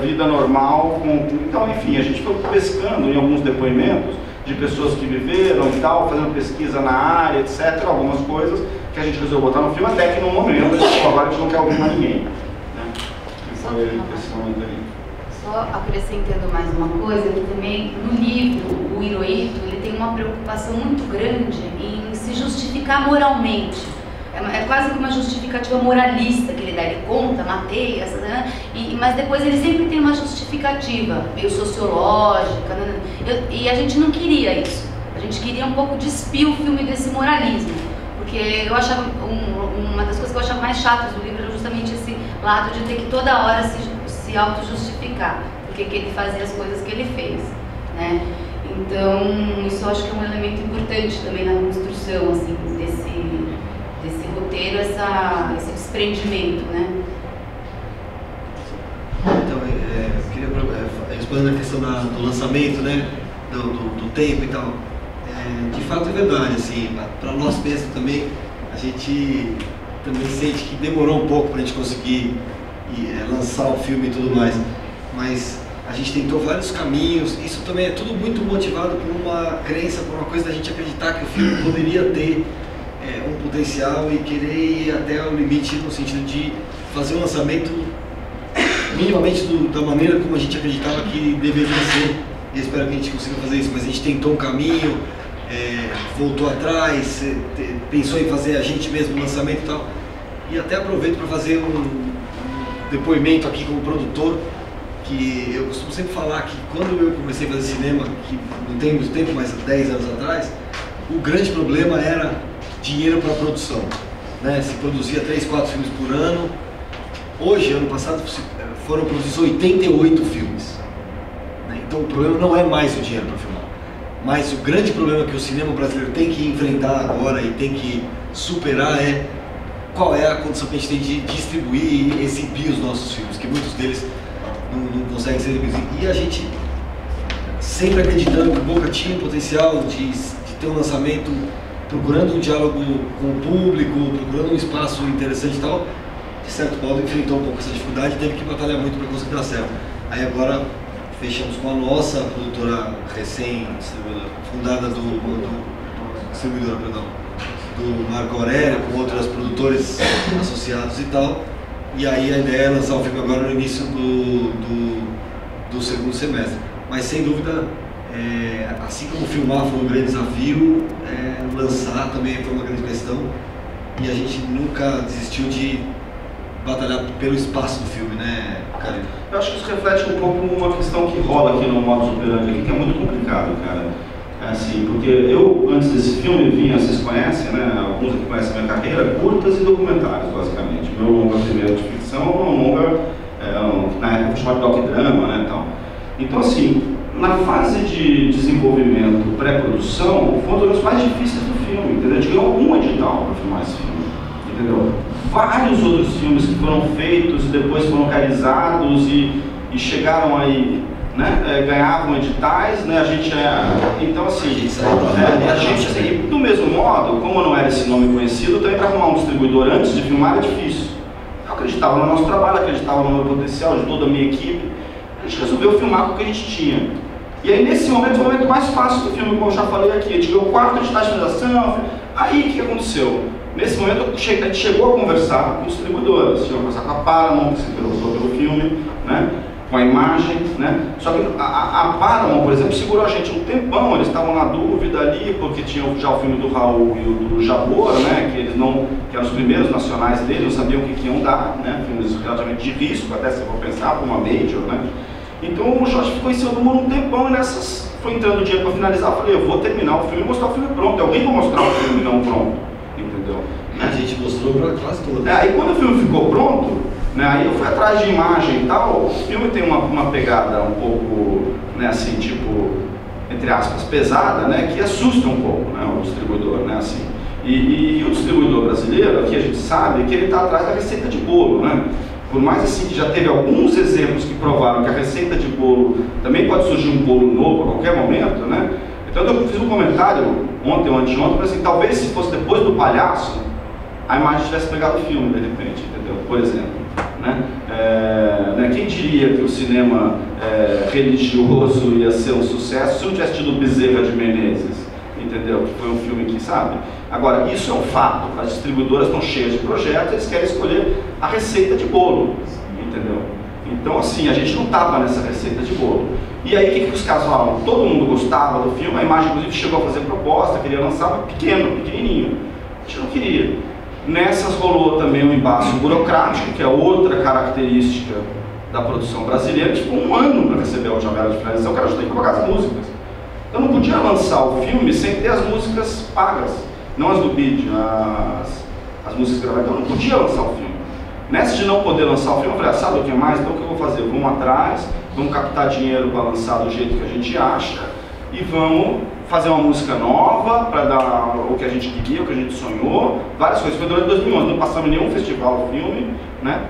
Vida normal, então, enfim, a gente foi pescando em alguns depoimentos de pessoas que viveram e tal, fazendo pesquisa na área, etc, algumas coisas que a gente resolveu botar no filme, até que no momento, agora a gente não quer ouvir mais ninguém, né? Foi esse momento aí. Só acrescentando mais uma coisa, que também no livro, o Hirohito, ele tem uma preocupação muito grande em se justificar moralmente. É quase que uma justificativa moralista que ele dá, ele conta, matei, mas depois ele sempre tem uma justificativa meio sociológica, e a gente não queria isso, a gente queria um pouco despir o filme desse moralismo, porque eu achava, uma das coisas que eu achava mais chatas do livro era justamente esse lado de ter que toda hora se auto-justificar, porque que ele fazia as coisas que ele fez, né? Então, isso eu acho que é um elemento importante também na construção, assim, desse roteiro, esse desprendimento, né? Então, eu queria responder a questão do lançamento, né? Do tempo e tal. De fato é verdade, assim, para nós mesmos também, a gente também sente que demorou um pouco para a gente conseguir lançar o filme e tudo mais, mas a gente tentou vários caminhos. Isso também é tudo muito motivado por uma crença, por uma coisa da gente acreditar que o filme poderia ter um potencial e querer ir até o limite, no sentido de fazer um lançamento minimamente da maneira como a gente acreditava que deveria ser. E eu espero que a gente consiga fazer isso, mas a gente tentou um caminho, voltou atrás, pensou em fazer a gente mesmo o lançamento e tal. E até aproveito para fazer um depoimento aqui como produtor, que eu costumo sempre falar que quando eu comecei a fazer cinema, que não tem muito tempo, mas 10 anos atrás, o grande problema era dinheiro para produção, né? Se produzia 3, 4 filmes por ano. Hoje, ano passado, foram produzidos 88 filmes, né? Então o problema não é mais o dinheiro para filmar, mas o grande problema que o cinema brasileiro tem que enfrentar agora e tem que superar é qual é a condição que a gente tem de distribuir e exibir os nossos filmes, que muitos deles não conseguem ser exibidos. E a gente sempre acreditando que o Boca tinha o potencial de ter um lançamento, procurando um diálogo com o público, procurando um espaço interessante e tal, de certo modo enfrentou um pouco essa dificuldade e teve que batalhar muito para conseguir dar certo. Aí agora fechamos com a nossa produtora recém-fundada distribuidora, do Marco Aurélio, com outros produtores associados e tal. E aí a ideia é lançar o filme agora no início do segundo semestre. Mas sem dúvida, assim como filmar foi um grande desafio, lançar também foi uma grande questão. E a gente nunca desistiu de batalhar pelo espaço do filme, né, Karine? Eu acho que isso reflete um pouco uma questão que rola aqui no modus operandi, aqui, que é muito complicado, cara. Assim, porque eu, antes desse filme, vocês conhecem, né, alguns aqui conhecem a minha carreira, curtas e documentários, basicamente. Meu longa primeiro de ficção, um longa, na época chamado doc-drama, né, então. Então, assim, na fase de desenvolvimento, pré-produção, foi um dos mais difíceis do filme, entendeu? A gente ganhou um edital para filmar esse filme, entendeu? Vários outros filmes que foram feitos e depois foram realizados e chegaram aí, né, ganhavam editais, né, a gente então assim, a gente assim, do mesmo modo, como não era esse nome conhecido, também para arrumar um distribuidor antes de filmar era difícil. Eu acreditava no nosso trabalho, acreditava no meu potencial, de toda a minha equipe, a gente resolveu filmar com o que a gente tinha. E aí nesse momento, foi o momento mais fácil do filme, como eu já falei aqui, a gente ganhou o quarto edital de finalização. Aí o que aconteceu? Nesse momento a gente chegou a conversar com os distribuidores, chegou a conversar com a Paramount, que se interessou pelo filme, né? Com a imagem, né? Só que a Paramount, por exemplo, segurou a gente um tempão, eles estavam na dúvida ali, porque tinham já o filme do Raul e o do Jabor, né? Que eles não, que eram os primeiros nacionais deles, não sabiam o que iam dar, né? Filmes relativamente de risco, até se eu for pensar, para uma major, né? Então o Jorge ficou em cima do muro um tempão e nessas foi entrando o dinheiro para finalizar. Eu falei, eu vou terminar o filme e mostrar o filme pronto. Alguém vai mostrar o filme não pronto, entendeu? A gente mostrou para quase todos. Aí quando o filme ficou pronto, né, aí eu fui atrás de imagem e tal. O filme tem uma pegada um pouco, né, assim, tipo, entre aspas, pesada, né, que assusta um pouco, né, o distribuidor, né, assim. E o distribuidor brasileiro, aqui a gente sabe que ele está atrás da receita de bolo, né. Por mais assim que já teve alguns exemplos que provaram que a receita de bolo também pode surgir um bolo novo a qualquer momento, né. Então eu fiz um comentário ontem ou anteontem, mas assim, talvez se fosse depois do Palhaço, a imagem tivesse pegado o filme, de repente, entendeu? Por exemplo, né? Quem diria que o cinema religioso ia ser um sucesso se não tivesse tido Bezerra de Menezes, entendeu? Que foi um filme que, sabe? Agora, isso é um fato, as distribuidoras estão cheias de projetos, eles querem escolher a receita de bolo, entendeu? Então, assim, a gente não estava nessa receita de bolo. E aí, o que os caras falavam? Todo mundo gostava do filme, a imagem, inclusive, chegou a fazer proposta, queria lançar pequenininho. A gente não queria. Nessas rolou também um embaraço burocrático, que é outra característica da produção brasileira, tipo um ano para receber a janela de finalização, o cara já tem que pagar as músicas. Então não podia lançar o filme sem ter as músicas pagas, não as do BID, as músicas gravadas, então não podia lançar o filme. Nessa de não poder lançar o filme, eu falei, sabe o que mais? Então o que eu vou fazer? Vamos atrás, vamos captar dinheiro para lançar do jeito que a gente acha e vamos fazer uma música nova para dar o que a gente queria, o que a gente sonhou, várias coisas. Foi durante 2011, não passamos em nenhum festival o filme, né?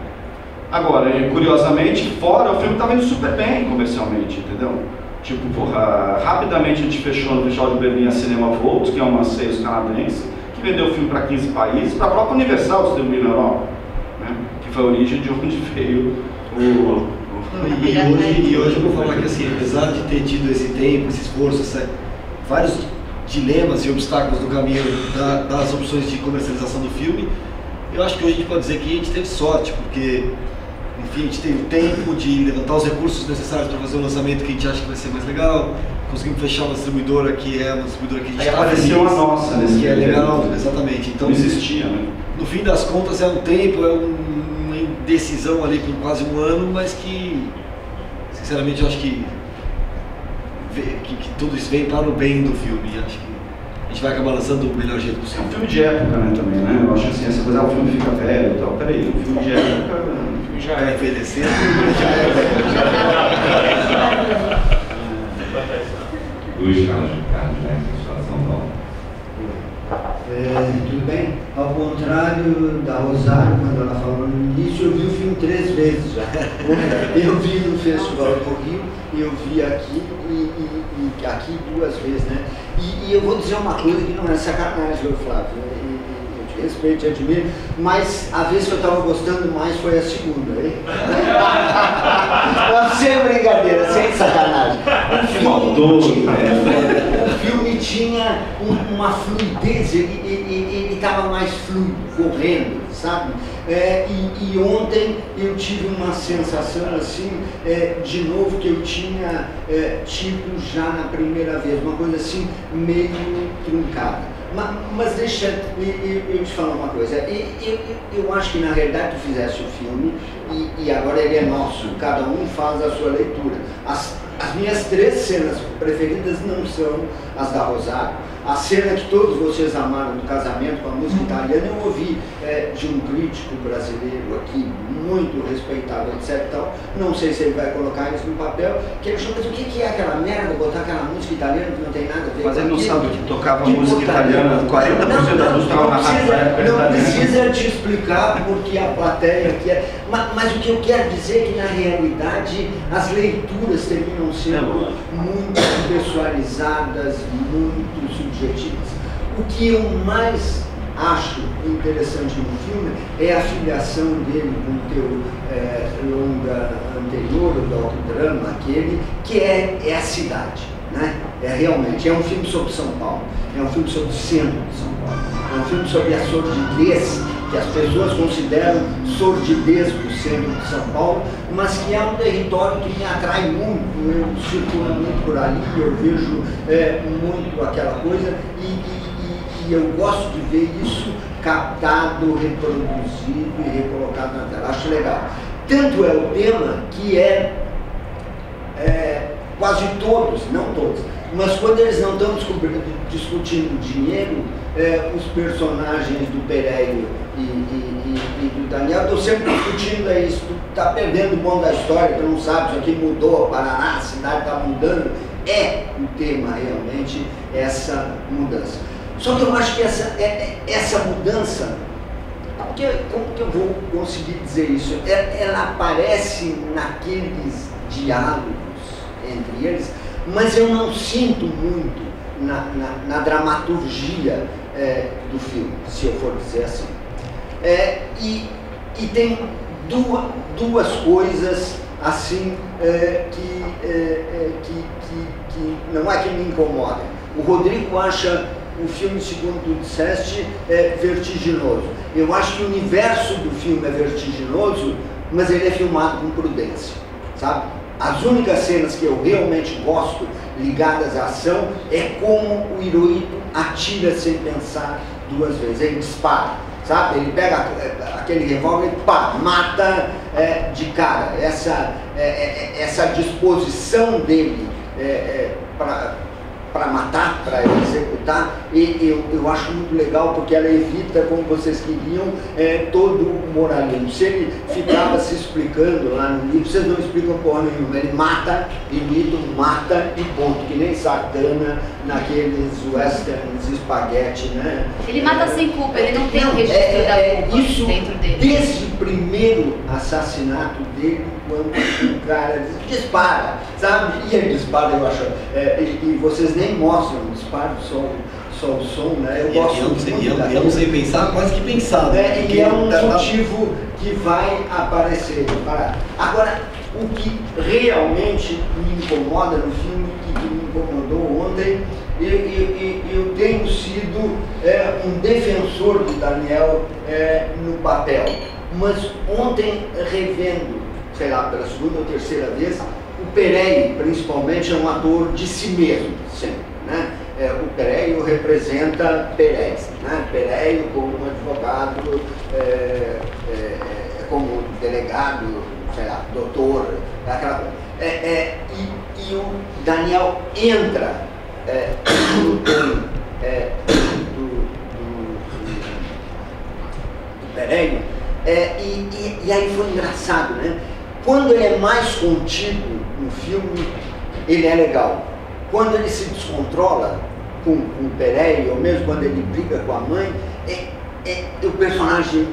Agora, curiosamente, fora o filme estava indo super bem comercialmente, entendeu? Tipo, porra, rapidamente a gente fechou no Festival de Berlim a Cinema Volts, que é uma sales canadense, que vendeu o filme para 15 países, para a própria Universal distribuir na Europa, né? Que foi a origem de onde veio o... E hoje eu vou falar que, assim, apesar de ter tido esse tempo, esse esforço, vários dilemas e obstáculos no caminho das opções de comercialização do filme, eu acho que hoje a gente pode dizer que a gente teve sorte, porque, enfim, a gente teve o tempo de levantar os recursos necessários para fazer um lançamento que a gente acha que vai ser mais legal, conseguimos fechar uma distribuidora que é uma distribuidora que a gente está apareceu a nossa nesse que é legal, exatamente. Então, não existia, né? No fim das contas é um tempo, é uma indecisão ali por quase um ano, mas que, sinceramente, eu acho que tudo isso vem para o bem do filme. Acho que a gente vai acabar lançando do melhor jeito possível. É um filme de época, né, também, né? Eu acho assim, essa coisa, o filme fica velho e tal. Peraí, um filme de época, o filme já é envelhecer, Luiz Carlos Ricardo, né? São Paulo. Tudo bem? Ao contrário da Rosário, quando ela falou no início, eu vi o filme 3 vezes já. Eu vi no Festival do Rio, eu vi aqui e aqui 2 vezes, né? E eu vou dizer uma coisa que não é sacanagem, Flávio. Eu te respeito, te admiro, mas a vez que eu estava gostando mais foi a segunda, hein? Sem brincadeira, sem sacanagem. O filme tinha uma fluidez, ele estava mais fluido, correndo, sabe? E ontem eu tive uma sensação assim, de novo, que eu tinha tido já na primeira vez, uma coisa assim, meio truncada. Mas deixa eu te falar uma coisa, eu acho que na realidade tu fizeste o filme e agora ele é nosso, cada um faz a sua leitura. As minhas 3 cenas preferidas não são as da Rosário. A cena que todos vocês amaram do casamento com a música italiana, eu ouvi de um crítico brasileiro aqui, muito respeitável, etc. Tal. Não sei se ele vai colocar isso no papel, que ele achou, mas o que é aquela merda, botar aquela música italiana que não tem nada a ver com Mas ele não aquilo? sabe que tocava música italiana, 40% da música estava na rádio época. Não precisa te explicar porque a plateia quer. Mas o que eu quero dizer é que, na realidade, as leituras terminam sendo muito pessoalizadas, muito subjetivas. O que eu mais acho interessante no filme é a filiação dele com o teu longa anterior, o docudrama, aquele que é a cidade, né? Realmente, é um filme sobre São Paulo, é um filme sobre o centro de São Paulo, é um filme sobre a sordidez que as pessoas consideram sordidez do centro de São Paulo, mas que é um território que me atrai muito. Eu circulo muito por ali, eu vejo muito aquela coisa e eu gosto de ver isso captado, reproduzido e recolocado na tela. Acho legal. Tanto é o tema que quase todos, não todos, mas quando eles não estão discutindo dinheiro, os personagens do Pereio e do Daniel estão sempre discutindo isso. Tu está perdendo o bom da história, tu não sabe, isso aqui mudou, Paraná, a cidade está mudando. É o tema realmente, essa mudança. Só que eu acho que essa mudança, como que eu vou conseguir dizer isso? Ela aparece naqueles diálogos entre eles, mas eu não sinto muito na dramaturgia do filme, se eu for dizer assim. E tem duas coisas assim que não é que me incomodam. O Rodrigo acha o filme, segundo tu disseste, vertiginoso. Eu acho que o universo do filme é vertiginoso, mas ele é filmado com prudência, sabe? As únicas cenas que eu realmente gosto ligadas à ação é como o Hirohito atira sem pensar 2 vezes. Ele dispara, sabe? Ele pega aquele revólver e pá, mata de cara. Essa disposição dele para matar, para executar, e eu acho muito legal porque ela evita, como vocês queriam, todo o moralismo. Se ele ficava se explicando lá no livro, vocês não explicam porra nenhuma, ele mata, imita, mata e ponto, que nem Satana naqueles westerns espaguete, né? Ele mata sem culpa, ele não tem o registro da culpa isso dentro dele. Desde o primeiro assassinato dele, quando o cara dispara, sabe? E ele dispara, eu acho, e vocês nem mostram o disparo, só o som, né? Eu E gosto eu não muito sei, daquilo. não sei pensar, quase que pensar. É, e é um motivo que vai aparecer. Agora, o que realmente me incomoda no filme, e que me incomodou ontem, eu tenho sido um defensor do Daniel no papel. Mas ontem, revendo, sei lá, pela segunda ou terceira vez, o Pereio, principalmente, é um ator de si mesmo, sempre, né? O Pereio representa Pérez, né? Pereio como um advogado, como um delegado, sei lá, doutor, aquela coisa. E o Daniel entra no tom do Pereio, e aí foi engraçado, né? Quando ele é mais contido no filme, ele é legal. Quando ele se descontrola com o Pereio, ou mesmo quando ele briga com a mãe, o personagem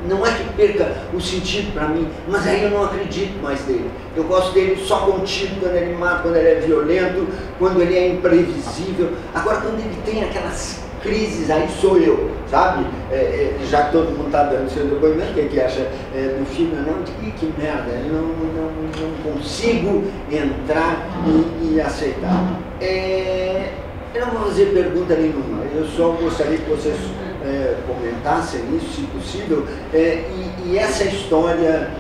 não é que perca o sentido para mim, mas aí eu não acredito mais dele. Eu gosto dele só contido, quando ele mata, quando ele é violento, quando ele é imprevisível. Agora, quando ele tem aquelas crises, aí sou eu, sabe? Já que todo mundo está dando seu depoimento, o que acha do filme? Não, que merda, eu não consigo entrar e aceitar. Eu não vou fazer pergunta nenhuma, eu só gostaria que vocês comentassem isso, se possível, e essa história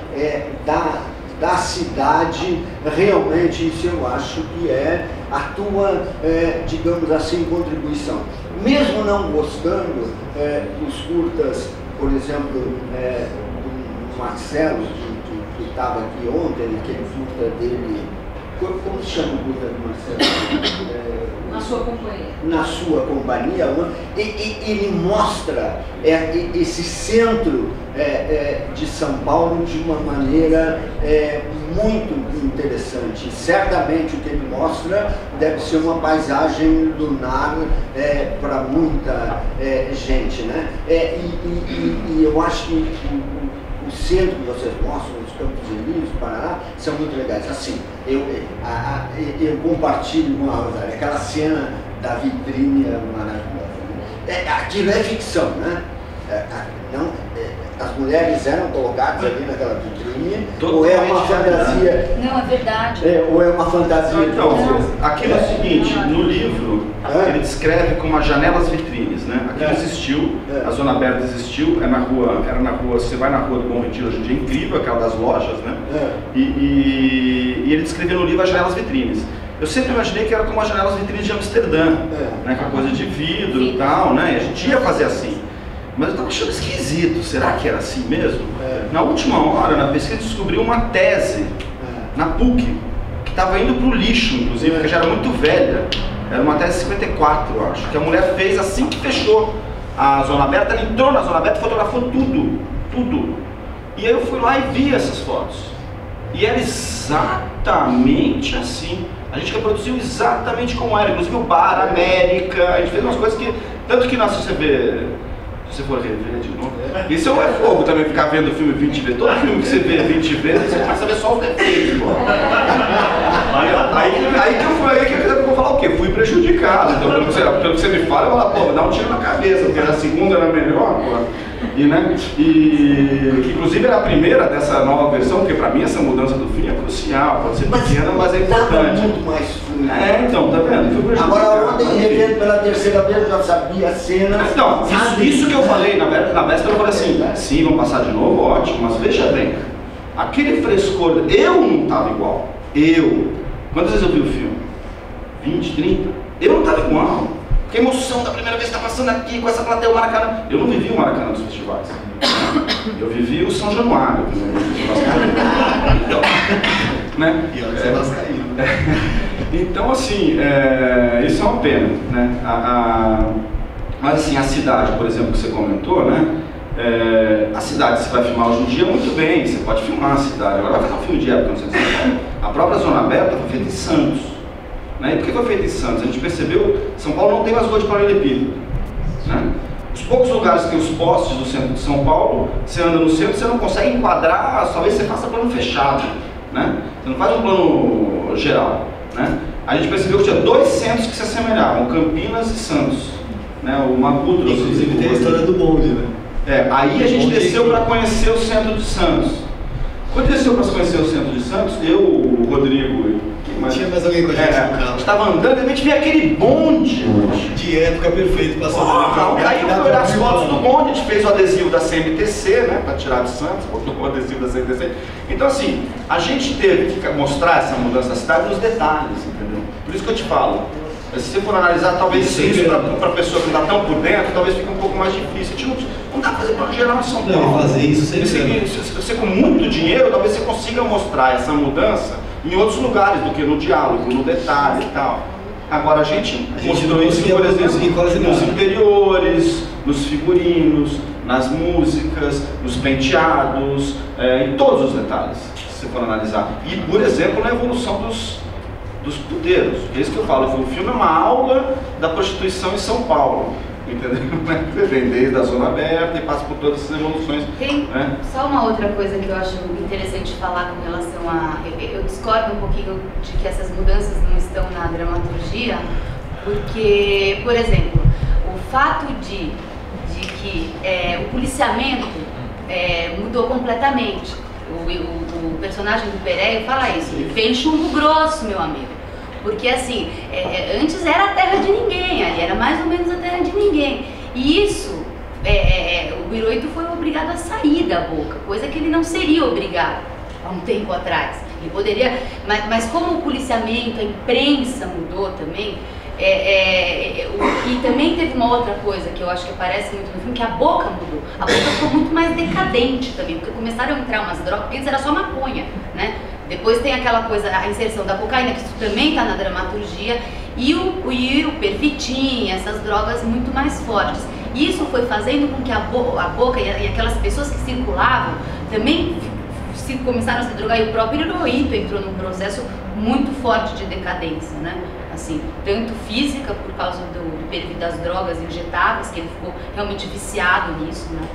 da cidade, realmente isso eu acho que é a tua, digamos assim, contribuição. Mesmo não gostando dos curtas, por exemplo, do Marcelo, que estava aqui ontem, aquele curta dele, como se chama o curta do Marcelo? Na sua companhia. Na sua companhia, ele mostra esse centro de São Paulo de uma maneira muito interessante. Certamente o que ele mostra deve ser uma paisagem lunar para muita gente, né? E eu acho que o centro que vocês mostram, os Campos Elíseos, Paraná, são muito legais. Assim, eu compartilho com a Rosália aquela cena da vitrine maravilhosa. Né? Aquilo é ficção, né? As mulheres eram colocadas ali naquela vitrine, ou é uma fantasia? Não, é verdade. Ou é uma fantasia? Então, aquilo é o seguinte, no livro, ele descreve como as janelas vitrines, né? Aquilo existiu, a Zona Aberta existiu, era na rua, você vai na rua do Bom Retiro hoje em dia, incrível, aquela das lojas, né? E ele descreveu no livro as janelas vitrines. Eu sempre imaginei que era como as janelas vitrines de Amsterdã, né? Com a coisa de vidro e tal, né? E a gente ia fazer assim. Mas eu estava achando esquisito, será que era assim mesmo? Na última hora, na pesquisa, descobri uma tese na PUC, que estava indo para o lixo, inclusive, porque já era muito velha. Era uma tese 54, eu acho, que a mulher fez assim que fechou a Zona Aberta. Ela entrou na Zona Aberta e fotografou tudo. E aí eu fui lá e vi essas fotos. E era exatamente assim. A gente reproduziu exatamente como era, inclusive o Bar, a América, a gente fez umas coisas que... Tanto que se você for rever de novo, isso é fogo também, ficar vendo o filme 20 vezes. Todo filme que você vê 20 vezes, você começa a ver só os defeitos, pô. Aí que eu vou falar o quê? Fui prejudicado. Então, pelo que você me fala, eu vou falar, pô, dá um tiro na cabeça, porque na segunda era melhor, pô. Que inclusive era a primeira dessa nova versão, porque pra mim essa mudança do fim é crucial, pode ser pequena, mas é importante. Muito mais fluido. Então, tá vendo? Agora ontem, revendo pela terceira vez, eu já sabia a cena. Então, isso que eu falei na véspera, eu falei assim, sim, vamos passar de novo, ótimo, mas veja bem, aquele frescor, eu não tava igual. Quantas vezes eu vi o filme? 20, 30? Eu não tava igual. Que emoção da primeira vez que está passando aqui com essa plateia, o Maracanã. Eu não vivi o Maracanã dos festivais. Eu vivi o São Januário. Então, né? E olha que você é vascaíno. Então, assim, isso é uma pena, né? Mas, assim, a cidade, por exemplo, que você comentou, né? A cidade, você vai filmar hoje em dia, muito bem, você pode filmar a cidade. Agora vai fazer um filme de época, não sei se a própria Zona Aberta foi feita em Santos. Né? E por que foi feito em Santos? A gente percebeu que São Paulo não tem mais rua de paralelepípedo. Né? Os poucos lugares que tem os postes do centro de São Paulo, você anda no centro, você não consegue enquadrar, talvez você faça plano fechado. Né? Você não faz um plano geral. né? A gente percebeu que tinha 2 centros que se assemelhavam, Campinas e Santos, né? O Macutro. Inclusive tem a história do bonde, né? Aí a gente desceu para conhecer o centro de Santos. Quando desceu para conhecer o centro de Santos, eu, o Rodrigo, tinha mais alguém com a gente no carro. Estava andando e a gente via aquele bonde de época perfeito passando ali. Aí eu fui olhar as fotos do bonde, a gente fez o adesivo da CMTC, né, para tirar de Santos, botou o adesivo da CMTC. Então assim, a gente teve que mostrar essa mudança da cidade nos detalhes, entendeu? Por isso que eu te falo, se você for analisar, talvez isso para a pessoa que não está tão por dentro, talvez fique um pouco mais difícil. A gente não dá para fazer plano geral em São Paulo. Fazer isso sempre. Você com muito dinheiro, talvez você consiga mostrar essa mudança em outros lugares do que no diálogo, no detalhe e tal. Agora a gente mostrou isso, por exemplo, nos interiores, nos figurinos, nas músicas, nos penteados, em todos os detalhes, se você for analisar. E, por exemplo, na evolução dos puteiros. É isso que eu falo, o filme é uma aula da prostituição em São Paulo. Entendeu? Vem desde a zona aberta e passa por todas essas evoluções. Tem só uma outra coisa que eu acho interessante falar com relação a... Eu discordo um pouquinho de que essas mudanças não estão na dramaturgia, porque, por exemplo, o fato de que o policiamento mudou completamente. O personagem do Pereio fala isso, ele fez chumbo grosso, meu amigo. Porque assim, antes era a terra de ninguém, ali era mais ou menos a terra de ninguém. E isso, o Hirohito foi obrigado a sair da Boca, coisa que ele não seria obrigado há um tempo atrás. Ele poderia, mas como o policiamento, a imprensa mudou também, e também teve uma outra coisa que eu acho que aparece muito no filme, que a Boca mudou. A Boca ficou muito mais decadente também, porque começaram a entrar umas drogas, porque antes era só maconha, né? Depois tem aquela coisa, a inserção da cocaína, que isso também está na dramaturgia, e o pervitin, essas drogas muito mais fortes. Isso foi fazendo com que a Boca e aquelas pessoas que circulavam também começaram a se drogar, e o próprio Hirohito entrou num processo muito forte de decadência, né? Assim, tanto física, por causa das drogas injetáveis, que ele ficou realmente viciado nisso, né?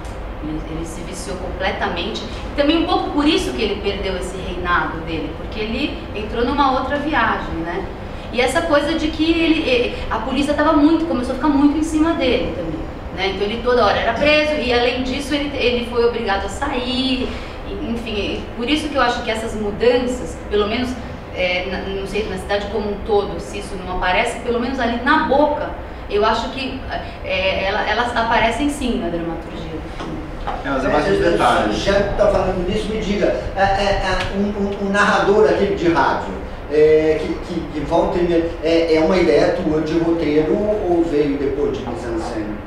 Ele se viciou completamente. Também um pouco por isso que ele perdeu esse reinado dele, porque ele entrou numa outra viagem, né? E essa coisa de que a polícia começou a ficar muito em cima dele também, né? Então ele toda hora era preso, e além disso ele foi obrigado a sair, enfim, por isso que eu acho que essas mudanças, pelo menos, não sei, na cidade como um todo, se isso não aparece, pelo menos ali na Boca, eu acho que elas aparecem sim na dramaturgia do filme. Mas é mais os detalhes. Já que está falando nisso, me diga, um narrador aquele de rádio, que volta e meia, é uma ideia tua de roteiro ou veio depois de mise-en-scène?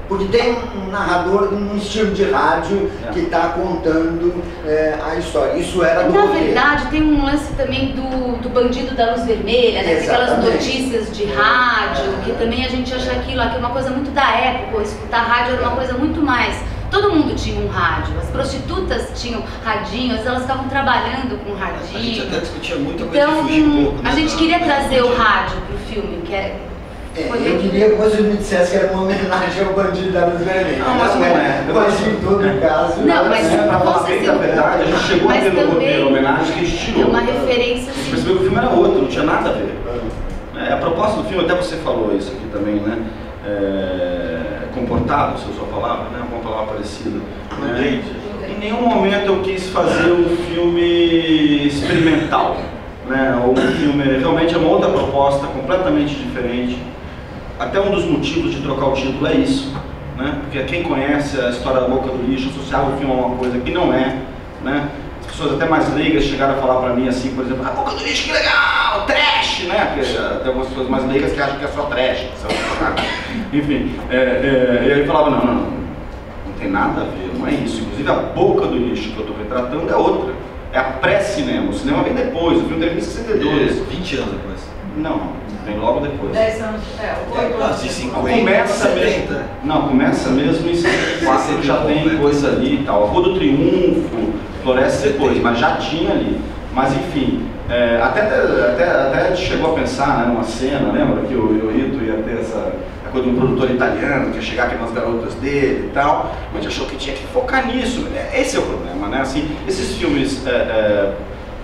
Porque tem um narrador num estilo de rádio que está contando a história. Isso era do roteiro. Na verdade, tem um lance também do Bandido da Luz Vermelha, né? Aquelas notícias de rádio, que também a gente acha aquilo aqui uma coisa muito da época. Escutar rádio era uma coisa muito mais... Todo mundo tinha um rádio, as prostitutas tinham radinhos, elas estavam trabalhando com radinho. A gente até discutia muito a coisa então, de fugir um pouco, né, a gente queria trazer o rádio pro filme, que é... eu queria que você me dissesse que era uma homenagem ao Bandido da Luz Vermelha. Não, mas não é. Mas em todo caso... Não, mas pra falar bem da verdade, a gente chegou a ter no roteiro homenagem que estirou. É uma referência, a gente percebeu que o filme era outro, não tinha nada a ver. A proposta do filme, até você falou isso aqui também, né? Comportado, se eu usou a palavra, né? Uma palavra parecida. Em nenhum momento eu quis fazer um filme experimental, né? Ou um filme, realmente é uma outra proposta, completamente diferente. Até um dos motivos de trocar o título é isso, né? Porque quem conhece a história da Boca do Lixo associava o filme a uma coisa que não é, né? As pessoas até mais leigas chegaram a falar pra mim assim, por exemplo, a Boca do Lixo, que legal, trash, né? Porque tem algumas pessoas mais leigas que acham que é só trash, enfim, e aí falava, não tem nada a ver, não é isso. Inclusive a Boca do Lixo que eu estou retratando é outra, é a pré-cinema, o cinema vem depois, o filme teve em 62. 20 anos depois. Não, vem logo depois. 10 anos, 8 anos. De 50, começa 70. mesmo. Não, começa mesmo em 64, já tem coisa ali e tal. A Rua do Triunfo floresce depois, mas já tinha ali. Mas enfim, até chegou a pensar, né, numa cena, lembra que o Hirohito ia ter a coisa de um produtor italiano que ia chegar aqui nas garotas dele e tal, mas a gente achou que tinha que focar nisso. Esse é o problema, né? Assim, esses filmes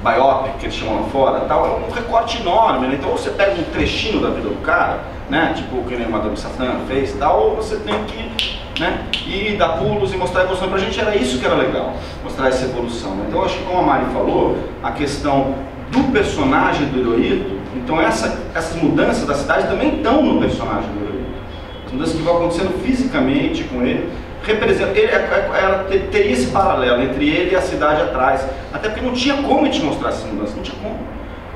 biopic, que eles chamam lá fora, tal, é um recorte enorme, né? Então ou você pega um trechinho da vida do cara, né? Tipo que nem o Madame Satã fez, tal, ou você tem que, né, ir dar pulos e mostrar a evolução. Pra gente era isso que era legal, mostrar essa evolução, né? Então eu acho que, como a Mari falou, a questão do personagem do Hirohito, então essas mudanças da cidade também estão no personagem do Hirohito. As mudanças que vão acontecendo fisicamente com ele, representa, teria esse paralelo entre ele e a cidade atrás, até porque não tinha como a gente mostrar essas mudanças, não tinha como.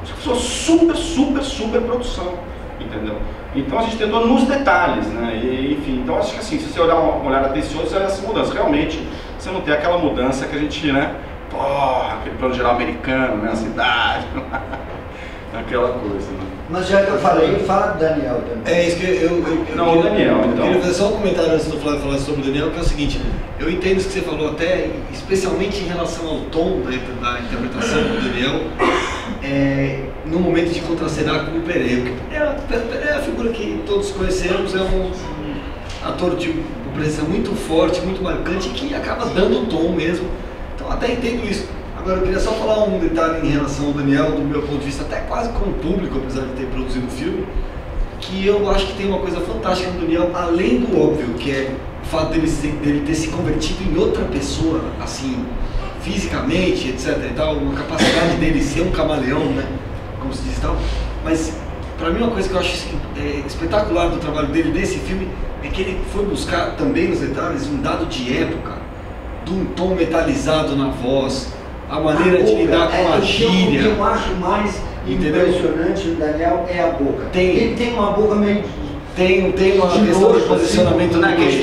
Isso foi super produção, entendeu? Então a gente tentou nos detalhes, né? E, enfim, então acho que assim, se você olhar uma olhada atenciosa, você olha essa mudança. Realmente, você não tem aquela mudança que a gente, né? Porra, aquele plano geral americano, né? A cidade, aquela coisa, né? Mas já que eu falei, fala do Daniel também. É isso que eu não, o Daniel, então. Eu queria fazer só um comentário antes do Flávio falar sobre o Daniel, que é o seguinte: eu entendo isso que você falou, até especialmente em relação ao tom da interpretação do Daniel, no momento de contracenar com o Pereira. É a figura que todos conhecemos, é um ator de uma presença muito forte, muito marcante, que acaba dando o tom mesmo. Então até entendo isso. Agora eu queria só falar um detalhe em relação ao Daniel, do meu ponto de vista, até quase como público, apesar de ter produzido o filme, que eu acho que tem uma coisa fantástica no Daniel, além do óbvio, que é o fato dele ter se convertido em outra pessoa, assim, fisicamente, etc e tal, uma capacidade dele ser um camaleão, né, como se diz e tal. Mas, para mim, uma coisa que eu acho espetacular do trabalho dele nesse filme é que ele foi buscar também nos detalhes um dado de época, de um tom metalizado na voz, a maneira de lidar com a gíria. O que eu acho mais impressionante do Daniel é a boca. Ele tem uma boca meio... Tem uma questão de posicionamento do queixo.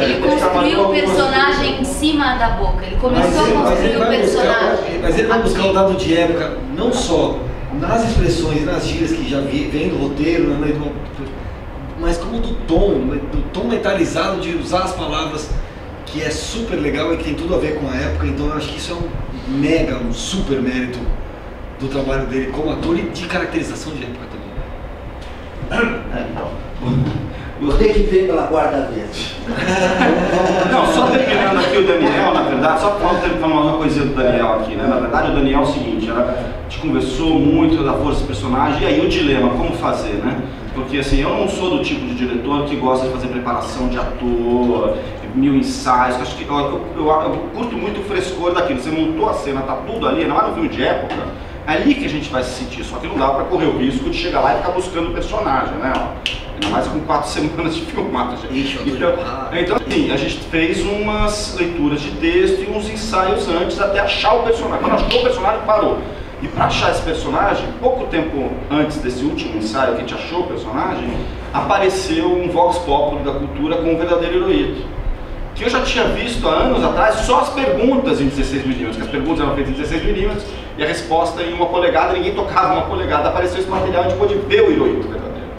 Ele construiu o personagem em cima da boca. Ele começou a construir o personagem. Mas ele vai buscar o dado de época, não só nas expressões, nas gírias que já vem do roteiro, mas como do tom metalizado de usar as palavras, que é super legal e que tem tudo a ver com a época. Então eu acho que isso é um super mérito do trabalho dele como ator e de caracterização de época também. Vou ter que ver pela quarta vez. Não, só terminando aqui o Daniel, na verdade, só para falar uma coisinha do Daniel aqui, né? Na verdade o Daniel é o seguinte, a gente conversou muito da força do personagem, e aí o dilema, como fazer, né? Porque assim, eu não sou do tipo de diretor que gosta de fazer preparação de ator, 1000 ensaios, acho que eu curto muito o frescor daquilo. Você montou a cena, tá tudo ali, não é um filme de época, é ali que a gente vai se sentir, só que não dá pra correr o risco de chegar lá e ficar buscando o personagem, né? Ainda mais com 4 semanas de filmagem. Então assim, a gente fez umas leituras de texto e uns ensaios antes até achar o personagem. Quando achou o personagem, parou. E para achar esse personagem, pouco tempo antes desse último ensaio que a gente achou o personagem, apareceu um vox populi da cultura com o verdadeiro Hirohito, que eu já tinha visto há anos atrás só as perguntas em 16mm, que as perguntas eram feitas em 16mm e a resposta em 1 polegada, ninguém tocava 1 polegada, apareceu esse material e a gente pôde ver o Hirohito verdadeiro.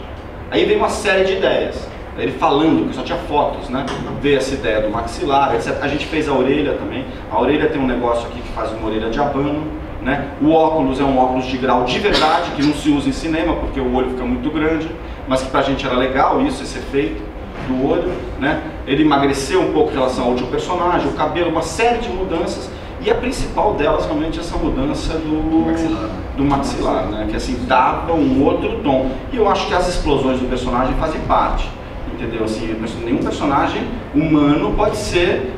Aí veio uma série de ideias, ele falando, que só tinha fotos, né? Veio essa ideia do maxilar, etc. A gente fez a orelha também, a orelha tem um negócio aqui que faz uma orelha de abano, né? O óculos é um óculos de grau de verdade, que não se usa em cinema porque o olho fica muito grande, mas que pra gente era legal isso, esse efeito do olho, né? Ele emagreceu um pouco em relação ao último personagem, o cabelo, uma série de mudanças, e a principal delas realmente é essa mudança do maxilar, né? Que assim, dava um outro tom. E eu acho que as explosões do personagem fazem parte, entendeu? Assim, nenhum personagem humano pode ser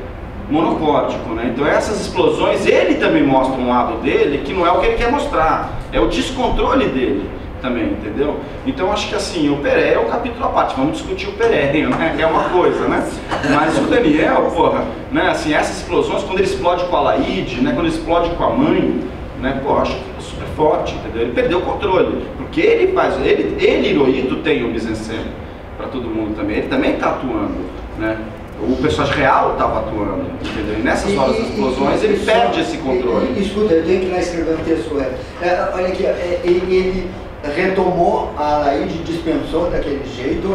monocórdico, né? Então essas explosões, ele também mostra um lado dele que não é o que ele quer mostrar, é o descontrole dele também, entendeu? Então acho que assim, o Pereira é um capítulo à parte, vamos discutir o Pereira, né? É uma coisa, né? Mas o Daniel, porra, né? Assim, essas explosões, quando ele explode com a Laíde, né? Quando ele explode com a mãe, né? Pô, acho que é super forte, entendeu? Ele perdeu o controle, porque ele faz, ele Hirohito tem o mise-en-scène para todo mundo também, ele também está atuando, né? O personagem real estava atuando, entendeu? E nessas horas das explosões ele perde esse controle. Escuta, eu tenho que ir lá escrever um texto correto. Olha aqui, ele retomou a Laíde, dispensou daquele jeito?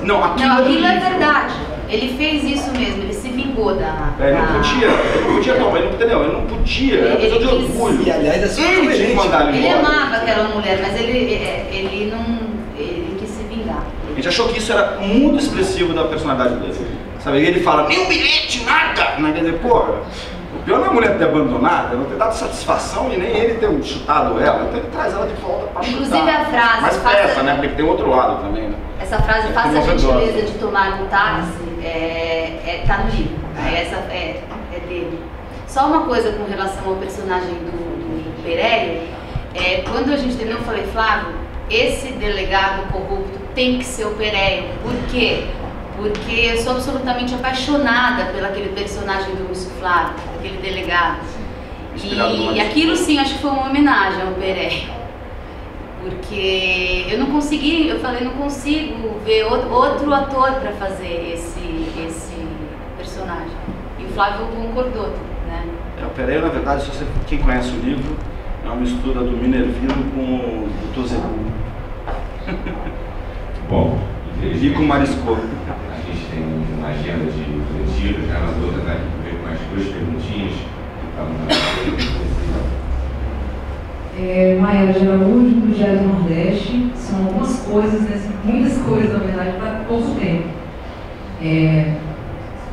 Não, aquilo é verdade. Ele fez isso mesmo, ele se vingou da... Ele não podia tomar, ele não entendeu, ele não podia, era pessoa de orgulho. E aliás, ele tinha que mandar ele embora. Ele amava aquela mulher, mas ele quis se vingar. A gente achou que isso era muito expressivo da personalidade dele. Sabe, ele fala, nem um bilhete, nada! Quer dizer, pô, pior não é a mulher ter abandonado, não ter dado satisfação e nem ele ter chutado ela, então ele traz ela de volta para chutar. Inclusive a frase... Mas peça, né? Porque tem outro lado também, né? Essa frase, faça a gentileza de tomar um táxi, tá no livro, essa é dele. Só uma coisa com relação ao personagem do Pereio, quando a gente terminou, eu falei, Flávio, esse delegado corrupto tem que ser o Pereio. Por quê? Porque eu sou absolutamente apaixonada pelo aquele personagem do Lúcio Flávio, aquele delegado. E aquilo sim, acho que foi uma homenagem ao Pereio. Porque eu não consegui, eu falei, não consigo ver outro ator para fazer esse personagem. E o Flávio concordou, né? O Pereio, na verdade, quem conhece o livro, é uma mistura do Minervino com o Tozebu. Bom, e com o Marisco. A gente tem uma agenda de coletivos, né? Mas outra tá aqui ver com as duas perguntinhas que estavam na Maiara de Araújo, do Diário do Nordeste. São algumas coisas, né? Muitas coisas, na verdade, para pouco tempo.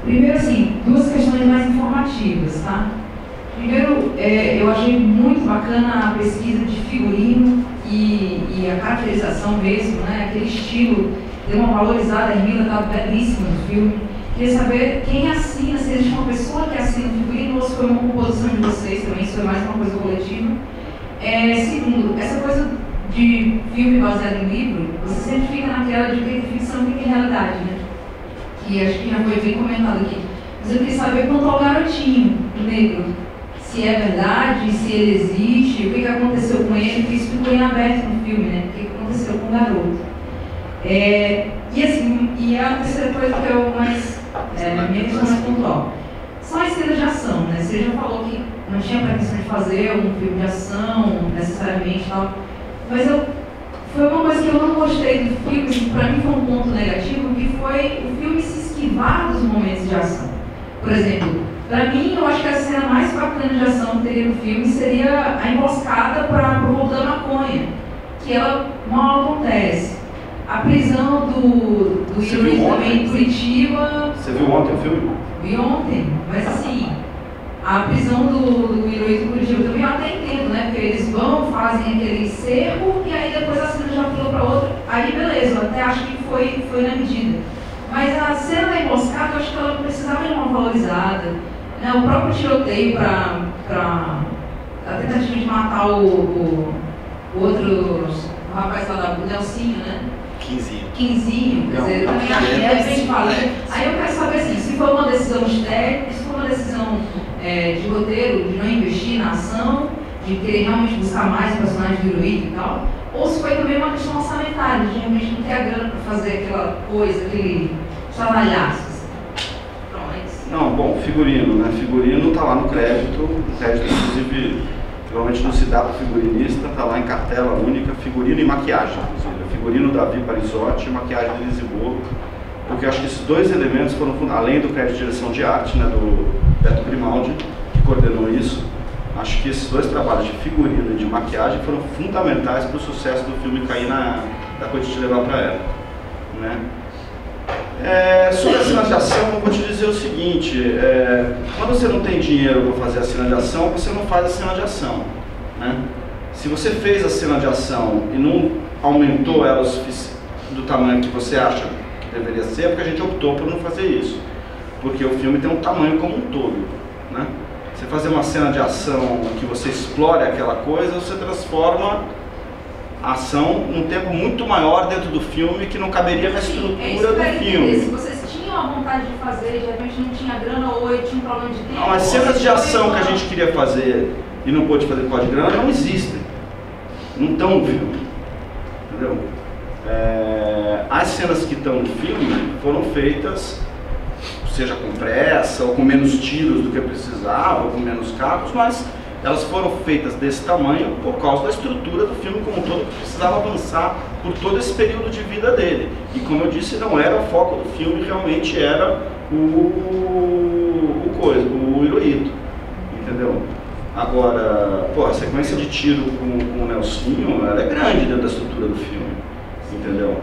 Primeiro, assim, duas questões mais informativas, tá? Primeiro, eu achei muito bacana a pesquisa de figurino e a caracterização mesmo, né? Aquele estilo, deu uma valorizada, a Emília estava belíssima no filme. Queria saber quem assina, se existe uma pessoa que assina o figurino ou se foi uma composição de vocês também, se foi mais uma coisa coletiva. Segundo, essa coisa de filme baseado em livro, você sempre fica naquela de que é ficção e que é realidade, né? Que acho que já foi bem comentado aqui. Mas eu queria saber quanto ao garotinho negro. Se é verdade, se ele existe, o que aconteceu com ele, porque isso ficou em aberto no filme, né? O que aconteceu com o garoto. E assim, e a terceira coisa que eu mais, minha questão mais pontual, são as cenas de ação, né? Você já falou que não tinha pretensão de fazer um filme de ação, necessariamente e tal, mas foi uma coisa que eu não gostei do filme, assim, pra mim foi um ponto negativo, que foi o filme se esquivar dos momentos de ação. Por exemplo, pra mim, eu acho que a cena mais bacana de ação que teria no filme seria a emboscada para o roubo da maconha, que ela mal acontece. A prisão do Yuri também em Curitiba... Você viu ontem o filme? Vi ontem, mas assim, a prisão do Yuri em Curitiba também eu até entendo, né? Porque eles vão, fazem aquele cerco e aí depois a cena já pula para outra. Aí beleza, eu até acho que foi na medida. Mas a cena da emboscada, eu acho que ela precisava de uma valorizada. Né? O próprio tiroteio para a tentativa de matar o outro rapaz lá da Nelsinho, né? Quinzinho, quer dizer, eu também acho que é bem falado. Aí eu quero saber assim, se foi uma decisão estética, se foi uma decisão de roteiro, de não investir na ação, de querer realmente buscar mais o personagem do Hirohito e tal, ou se foi também uma questão orçamentária, de realmente não ter a grana para fazer aquela coisa, aquele trabalhaço. Não, bom, figurino, né? Figurino tá lá no crédito, inclusive, provavelmente não se dá para figurinista, tá lá em cartela única, figurino e maquiagem, inclusive. Figurino Davi Parizotti e maquiagem de Lisboa, porque eu acho que esses dois elementos foram, além do crédito de direção de arte, né, do Beto Grimaldi, que coordenou isso, acho que esses dois trabalhos de figurino e de maquiagem foram fundamentais para o sucesso do filme cair da coisa de te levar para ela, né? Sobre a cena de ação, eu vou te dizer o seguinte, quando você não tem dinheiro para fazer a cena de ação, você não faz a cena de ação, né? Se você fez a cena de ação e não aumentou ela do tamanho que você acha que deveria ser, é porque a gente optou por não fazer isso, porque o filme tem um tamanho como um todo, né? Você fazer uma cena de ação que você explore aquela coisa, você transforma a ação num tempo muito maior dentro do filme que não caberia na estrutura do filme. Se vocês tinham a vontade de fazer e de repente não tinha grana ou tinha um problema de tempo... Não, as cenas de ação que a gente queria fazer e não pôde fazer por causa de grana não existem. Não estão no filme. Entendeu? As cenas que estão no filme foram feitas, seja com pressa, ou com menos tiros do que precisava, ou com menos carros, mas elas foram feitas desse tamanho por causa da estrutura do filme como um todo, que precisava avançar por todo esse período de vida dele. E como eu disse, não era o foco do filme, realmente era o Hirohito, entendeu? Agora, a sequência de tiro com o Nelsinho, ela é grande dentro da estrutura do filme, entendeu?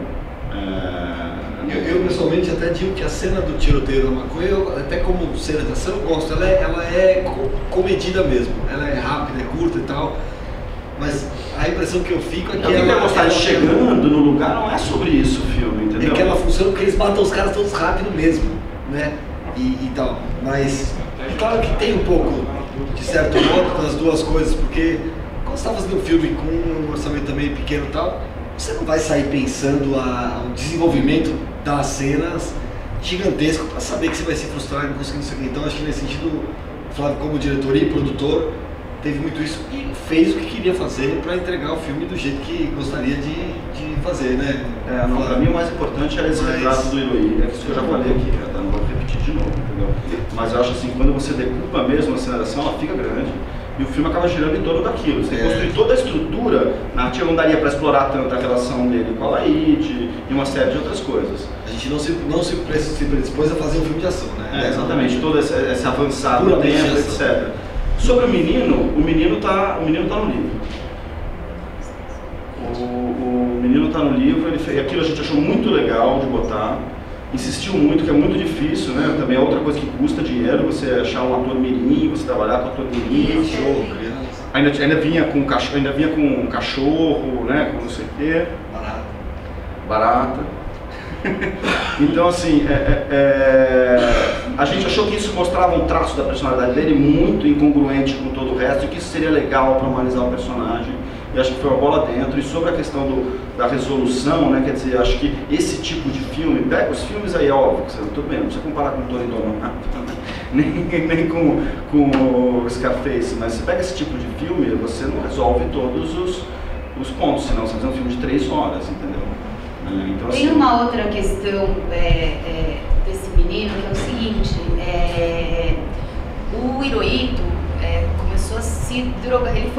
Eu pessoalmente até digo que a cena do tiroteio da maconha, até como cena de ação, eu gosto. Ela é comedida mesmo. Ela é rápida, é curta e tal. Mas a impressão que eu fico é que ela está chegando no lugar, não é sobre isso o filme, entendeu? É que ela funciona porque eles matam os caras todos rápido mesmo, né? E tal. Mas claro que tem um pouco, de certo modo, das duas coisas, porque quando você está fazendo um filme com um orçamento também pequeno e tal, você não vai sair pensando o desenvolvimento das cenas gigantesco para saber que você vai se frustrar e não conseguir isso aqui. Então acho que nesse sentido, o Flávio como diretor e produtor teve muito isso e fez o que queria fazer para entregar o filme do jeito que gostaria de fazer, né? Para mim o mais importante é esse retrato do Iroí. É isso que eu já falei aqui, não vou repetir de novo, entendeu? Mas eu acho assim, quando você decupa mesmo a aceleração, ela fica grande. E o filme acaba girando em torno daquilo. Você construir toda a estrutura narrativa, não daria para explorar tanto a relação dele com a Laíde e uma série de outras coisas. A gente não se predispôs a fazer um filme de ação, né? Exatamente, todo esse avançado do tempo, etc. Sobre o menino tá no livro. O menino tá no livro, aquilo a gente achou muito legal de botar. Insistiu muito, que é muito difícil, né? Também é outra coisa que custa dinheiro, você achar um ator mirim, você trabalhar com ator mirim, ainda vinha com cachorro, né? Com não sei o quê. Barata. Então assim, a gente achou que isso mostrava um traço da personalidade dele muito incongruente com todo o resto e que isso seria legal para humanizar o personagem. E acho que foi uma bola dentro. E sobre a questão da resolução, né, quer dizer, acho que esse tipo de filme, pega os filmes aí, óbvio, tudo bem, não precisa comparar com o Tony Donato, nem com o Scarface, mas você pega esse tipo de filme, você não resolve todos os pontos, senão você vai fazer um filme de 3 horas, entendeu? Então, tem uma outra questão desse menino, que é o seguinte, o Hirohito começou a se drogar, ele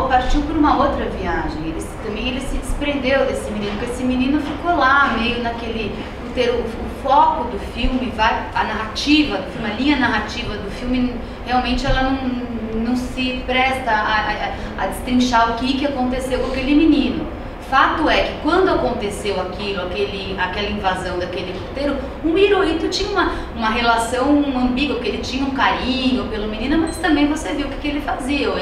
partiu por uma outra viagem, ele se desprendeu desse menino, porque esse menino ficou lá, meio naquele, o foco do filme, a narrativa do filme, a linha narrativa do filme, realmente ela não se presta a destrinchar o que aconteceu com aquele menino. Fato é que quando aconteceu aquela invasão daquele puteiro, o Hirohito tinha uma relação ambígua, porque ele tinha um carinho pelo menino, mas também você viu o que ele fazia. O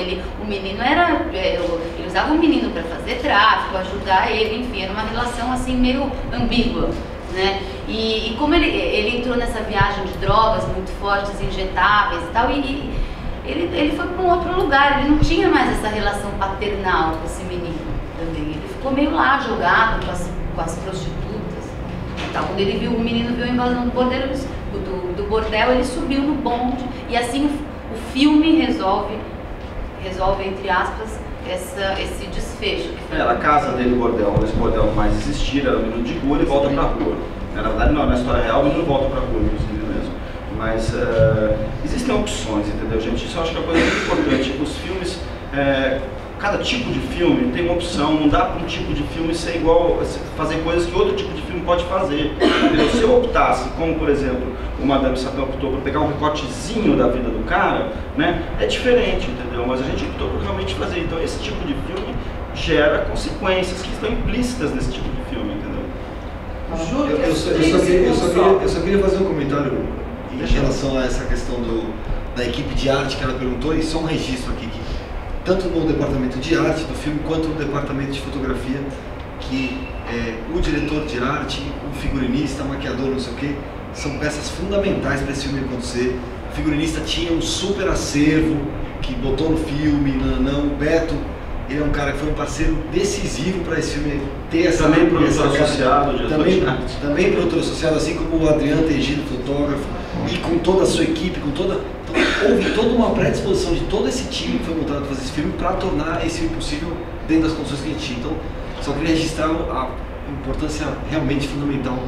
menino ele usava o menino para fazer tráfico, ajudar ele, enfim, era uma relação assim meio ambígua, né? E como ele entrou nessa viagem de drogas muito fortes, injetáveis e tal, e ele foi para um outro lugar, ele não tinha mais essa relação paternal com esse menino. Também. Ele ficou meio lá jogado com as prostitutas. Então, quando o menino viu a invasão do bordel, ele subiu no bonde e assim o filme resolve entre aspas, esse desfecho. A casa dele, o bordel, esse bordel mais existir, era o menino de rua, ele volta pra rua. Na verdade, não, na história real, o menino volta pra rua, inclusive mesmo. Mas existem opções, entendeu, gente? Isso eu acho que é uma coisa muito importante. Os filmes. Cada tipo de filme tem uma opção, não dá para um tipo de filme ser igual, fazer coisas que outro tipo de filme pode fazer. Entendeu? Se eu optasse, como por exemplo, o Madame Satã optou por pegar um recortezinho da vida do cara, né, é diferente, entendeu? Mas a gente optou por realmente fazer. Então esse tipo de filme gera consequências que estão implícitas nesse tipo de filme, entendeu? Eu só queria fazer um comentário em relação a essa questão da equipe de arte que ela perguntou, e só um registro aqui que tanto no departamento de arte do filme, quanto no departamento de fotografia, que o diretor de arte, o figurinista, o maquiador, não sei o que, são peças fundamentais para esse filme acontecer. O figurinista tinha um super acervo que botou no filme, o Beto, ele é um cara que foi um parceiro decisivo para esse filme ter essa... Também produtor associado, também produtor associado, assim como o Adriano Tegido, fotógrafo, e com toda a sua equipe, então, houve toda uma predisposição de todo esse time que foi montado para fazer esse filme para tornar esse filme possível dentro das condições que a gente tinha. Então, só queria registrar a importância realmente fundamental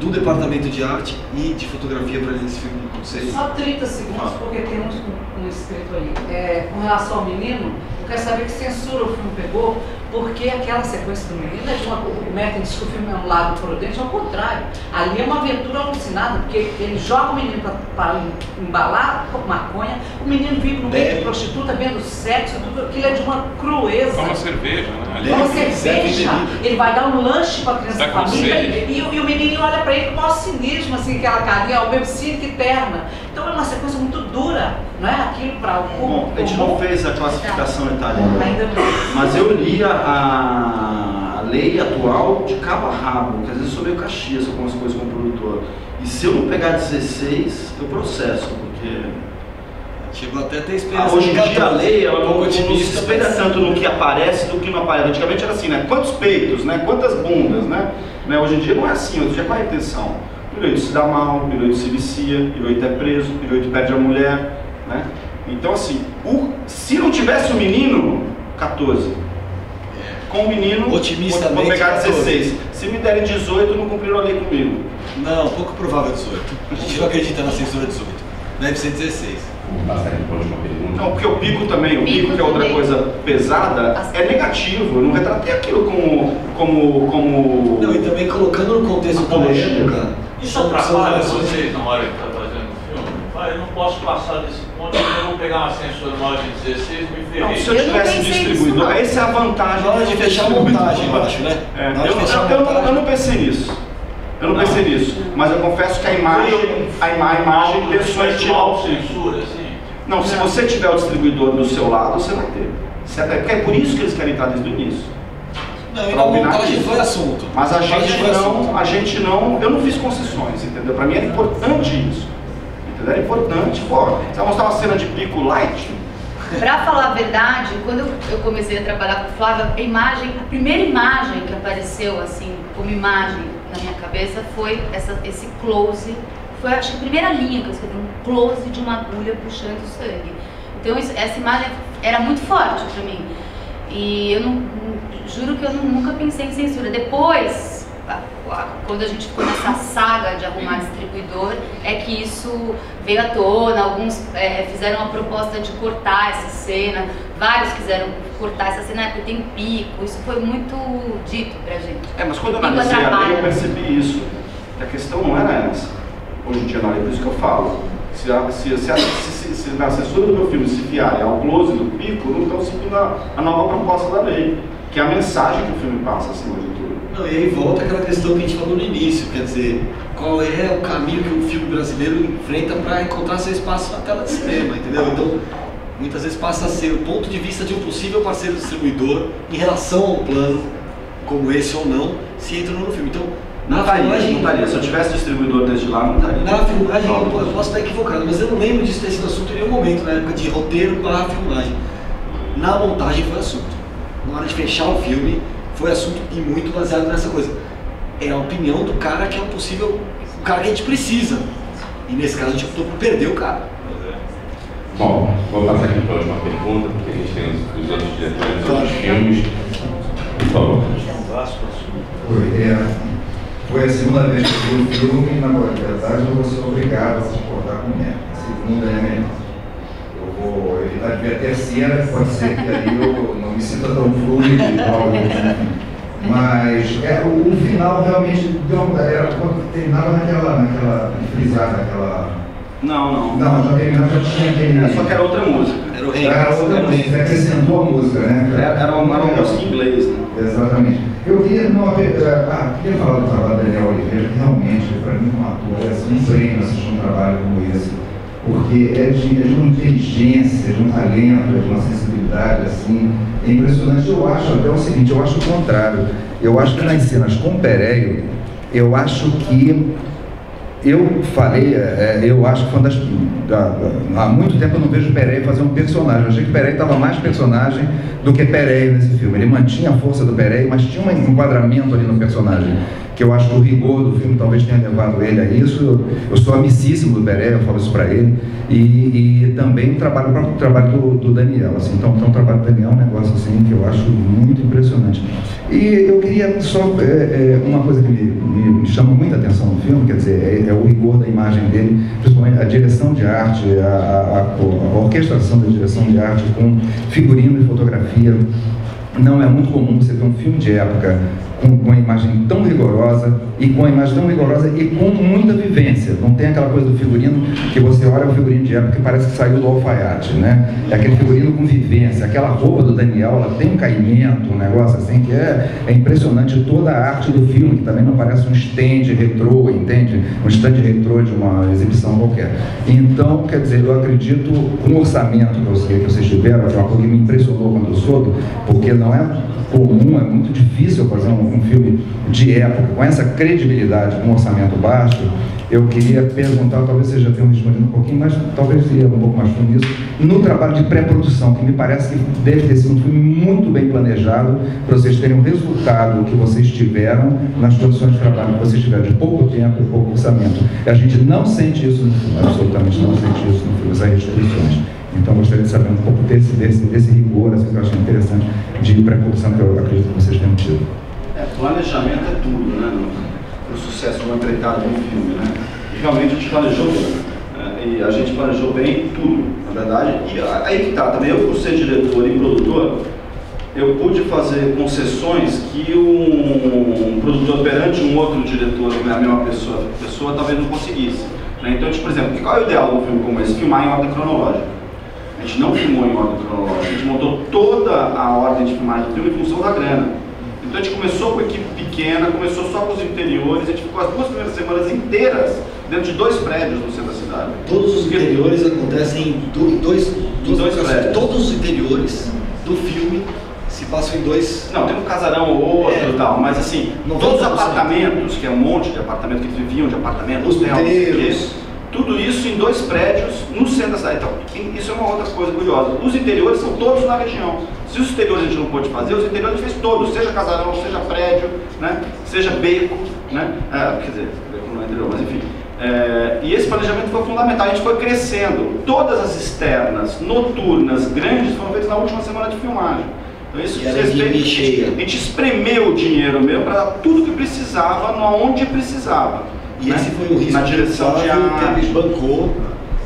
do departamento de arte e de fotografia para esse filme acontecer. Só 30 segundos, porque tem um escrito aí. Com relação ao menino, eu quero saber que censura o filme pegou, porque aquela sequência do menino é de uma... O Merton diz que o filme é um lado prudente, ao contrário. Ali é uma aventura alucinada, porque ele joga o menino para embalar maconha, o menino vive no meio de prostituta, vendo sexo, tudo aquilo é de uma crueza. Toma cerveja, né? Você fecha, ele vai dar um lanche para a criança da família e o menininho olha para ele com o maior cinismo, assim, aquela carinha, o mesmo cínico que terna. Então é uma sequência muito dura, não é? Aquilo para o público. Bom, a gente não fez a classificação italiana, mas eu li a lei atual de cabo a rabo, porque às vezes eu sou meio caxias com algumas coisas como produtor. E se eu não pegar 16, eu processo, porque... Chegou até a ter experiência. Hoje em dia a lei ela não se espelha tanto no que aparece do que não aparece. Antigamente era assim, né? Quantos peitos, né? Quantas bundas, né? Hoje em dia não é assim, hoje em dia qual é a intenção? Piloto se dá mal, piloto se vicia, piloto é preso, piloto perde a mulher, né? Então assim, se não tivesse o menino, 14. Com o menino, otimistamente, vou pegar 16. 14. Se me derem 18, não cumpriram a lei comigo. Não, pouco provável 18. A gente não acredita na censura 18. Deve ser 16. Não, porque o pico também, o pico que é outra coisa pesada, é negativo. Eu não retratei aquilo como... Não, e também colocando no contexto da época. Isso atrapalha vocês na hora que está fazendo o filme? Eu não posso passar desse ponto, eu vou pegar uma censura maior de 16 e me ferrei. Não, se eu tivesse distribuidor, essa é a vantagem. Na hora de fechar a montagem, eu acho, né? Eu não pensei nisso. Eu não pensei nisso, mas eu confesso que a imagem pensou em tirar censura, assim. Não, se você tiver o distribuidor do seu lado, você vai ter. Porque é por isso que eles querem estar desde o início. Não, e na montagem foi assunto. Mas a gente não, eu não fiz concessões, entendeu? Pra mim era importante isso. Entendeu? Era importante, pô. Você vai mostrar uma cena de pico light? Pra falar a verdade, quando eu comecei a trabalhar com o Flávio, a primeira imagem que apareceu, assim, como imagem na minha cabeça foi esse close. Foi, acho que a primeira linha que eu escrevi, um close de uma agulha puxando o sangue. Então essa imagem era muito forte pra mim. E eu juro que eu nunca pensei em censura. Depois, quando a gente ficou nessa saga de arrumar distribuidor, é que isso veio à tona. Alguns fizeram uma proposta de cortar essa cena, vários quiseram cortar essa cena porque tem pico. Isso foi muito dito pra gente. Mas quando eu analisei a lei, eu percebi isso. Que a questão não era essa. Hoje em dia não é por isso que eu falo. Se na censura do meu filme se fiarem ao close do pico, não estão seguindo a nova proposta da lei, que é a mensagem que o filme passa acima de tudo. Não, e aí volta aquela questão que a gente falou no início, quer dizer, qual é o caminho que o filme brasileiro enfrenta para encontrar seu espaço na tela de cinema, entendeu? Então, muitas vezes passa a ser o ponto de vista de um possível parceiro distribuidor em relação a um plano como esse ou não, se entra no filme. Então, não estaria. Se eu tivesse distribuidor desde lá, não estaria. Na filmagem, eu posso estar equivocado, mas eu não lembro disso ter sido assunto em nenhum momento, na época de roteiro para a filmagem. Na montagem foi assunto. Na hora de fechar o filme, foi assunto e muito baseado nessa coisa. É a opinião do cara que é o possível, o cara que a gente precisa. E nesse caso a gente optou por perder o cara. Bom, vou passar aqui para a última pergunta, porque a gente tem os outros diretores dos outros filmes. Por favor. Foi a segunda vez que eu vi o filme e, na verdade, eu vou ser obrigado a se comportar com merda. A segunda é melhor. Eu vou evitar de ver a terceira, pode ser que aí eu não me sinta tão fluido e tal. Mas o final realmente era quando terminava naquela frisada, aquela... Não, já terminava, já tinha aquele... Só que era outra música. Era outra música, acrescentou a música, né? Era uma música em inglês, né? Exatamente. Eu queria falar do trabalho da Daniel Oliveira, que realmente, para mim, como ator, é um prêmio assistir um trabalho como esse, porque é de uma inteligência, de um talento, de uma sensibilidade, assim, é impressionante. Eu acho até o seguinte, eu acho o contrário. Eu acho que nas cenas com Pereio, eu acho que eu falei, eu acho que foi uma das... há muito tempo eu não vejo Pereio fazer um personagem. Eu achei que Pereio estava mais personagem do que Pereio nesse filme. Ele mantinha a força do Pereio, mas tinha um enquadramento ali no personagem, que eu acho que o rigor do filme talvez tenha levado ele a isso. Eu sou amicíssimo do Pereio, eu falo isso para ele. E também o próprio trabalho do Daniel. Assim. Então o trabalho do Daniel é um negócio assim, que eu acho muito impressionante. E eu queria só... uma coisa que me chama muita atenção no filme, quer dizer, é o rigor da imagem dele, principalmente a direção de arte, a orquestração da direção de arte com figurino e fotografia. Não é muito comum você ver um filme de época com a imagem tão rigorosa, e com a imagem tão rigorosa e com muita vivência. Não tem aquela coisa do figurino que você olha o figurino de época que parece que saiu do alfaiate, né? É aquele figurino com vivência. Aquela roupa do Daniel, ela tem um caimento, um negócio assim que é impressionante. Toda a arte do filme, que também não parece um stand retrô, entende? Um stand retrô de uma exibição qualquer. Então, quer dizer, eu acredito com o orçamento que vocês tiveram, foi uma coisa que me impressionou quando eu soube, porque não é comum, é muito difícil fazer um filme de época com essa credibilidade, com um orçamento baixo. Eu queria perguntar, talvez vocês já tenham respondido um pouquinho, mas talvez ia um pouco mais fundo nisso, no trabalho de pré-produção, que me parece que deve ter sido um filme muito bem planejado, para vocês terem o resultado que vocês tiveram nas condições de trabalho que vocês tiveram, de pouco tempo e pouco orçamento. A gente não sente isso no filme, absolutamente não sente isso no filme, essas restrições. Então, gostaria de saber um pouco desse rigor, assim, que eu achei interessante, de pré-produção, que eu acredito que vocês tenham tido. Planejamento é tudo, né? O sucesso de uma empreitada de um filme, né? E realmente a gente planejou bem. E a gente planejou bem tudo, na verdade. E aí que tá, também eu, por ser diretor e produtor, eu pude fazer concessões que um produtor perante um outro diretor, a mesma pessoa talvez não conseguisse. Né? Então, por exemplo, qual é o ideal do filme como esse? Filmar em ordem cronológica. A gente não filmou em ordem cronológica, a gente montou toda a ordem de filmagem do filme em função da grana. Então a gente começou com equipe pequena, começou só com os interiores, a gente ficou as 2 primeiras semanas inteiras dentro de 2 prédios no centro da cidade. Todos os interiores acontecem em dois prédios. Todos os interiores do filme se passam em 2... Não, tem um casarão ou outro e tal, mas assim, todos os apartamentos, que é um monte de apartamentos que eles viviam de apartamentos, tudo isso em 2 prédios no centro da cidade. Então, isso é uma outra coisa curiosa. Os interiores são todos na região. Se os interiores a gente não pôde fazer, os interiores a gente fez todos, seja casarão, seja prédio, né? Seja beco, né? Quer dizer, beco não é interior, mas enfim. E esse planejamento foi fundamental, a gente foi crescendo. Todas as externas, noturnas, grandes, foram feitas na última semana de filmagem. Então isso a gente espremeu o dinheiro mesmo para tudo que precisava, onde precisava. E esse foi o risco na direção de arte. Que bancou,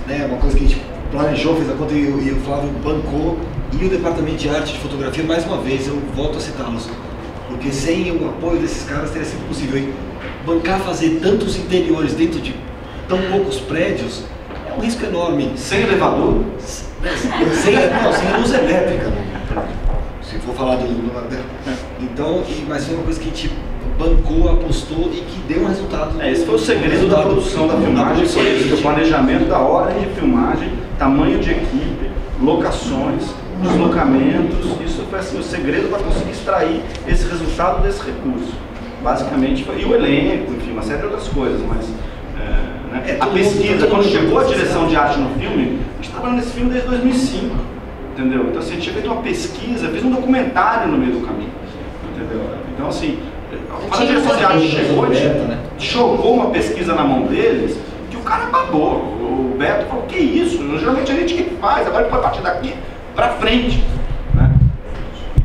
né, uma coisa que a gente planejou, fez a conta e o Flávio bancou, e o departamento de arte e de fotografia, mais uma vez, eu volto a citá-los, porque sem o apoio desses caras teria sido possível. E bancar fazer tantos interiores dentro de tão poucos prédios é um risco enorme. Sem elevador? Sem luz elétrica, se for falar do... Então, mas foi uma coisa que a gente bancou, apostou e que deu um resultado. Esse foi o segredo da produção da filmagem, foi isso, o planejamento da ordem de filmagem, tamanho de equipe, locações, deslocamentos, isso foi assim, o segredo para conseguir extrair esse resultado desse recurso. Basicamente foi, e o elenco, enfim, uma série de outras coisas, mas a pesquisa, quando chegou a direção de arte no filme, a gente trabalhando nesse filme desde 2005, entendeu? Então assim, a gente tinha feito uma pesquisa, fez um documentário no meio do caminho, entendeu? Então assim, quando a direção de arte chegou, a gente jogou uma pesquisa na mão deles, que o cara babou. O Beto falou, que isso? Geralmente a gente que faz, agora a gente pode partir daqui pra frente. Né?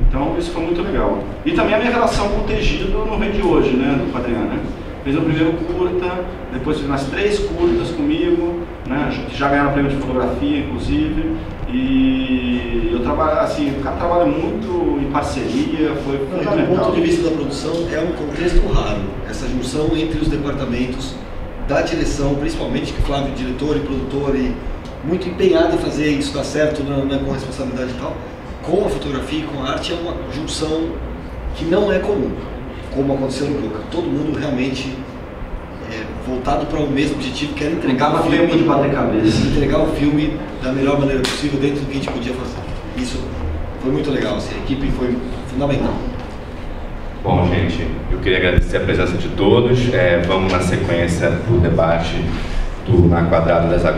Então isso foi muito legal. E também a minha relação com o Tegido não vem de hoje, né, do Adriano, né? Fez o primeiro curta, depois fez mais 3 curtas comigo, né, que já ganharam prêmio de fotografia, inclusive. E eu trabalho, assim, o cara trabalha muito em parceria, foi fundamental. Do ponto de vista da produção, é um contexto raro, essa junção entre os departamentos da direção, principalmente que o Flávio é diretor e produtor e muito empenhado em fazer isso dar certo com responsabilidade e tal, com a fotografia e com a arte, é uma junção que não é comum, como aconteceu no Boca. Todo mundo realmente voltado para o mesmo objetivo, que era entregar o filme, de bater cabeça. Entregar o filme da melhor maneira possível dentro do que a gente podia fazer. Isso foi muito legal, assim, a equipe foi fundamental. Bom, gente, eu queria agradecer a presença de todos. Vamos na sequência do debate na Quadrado das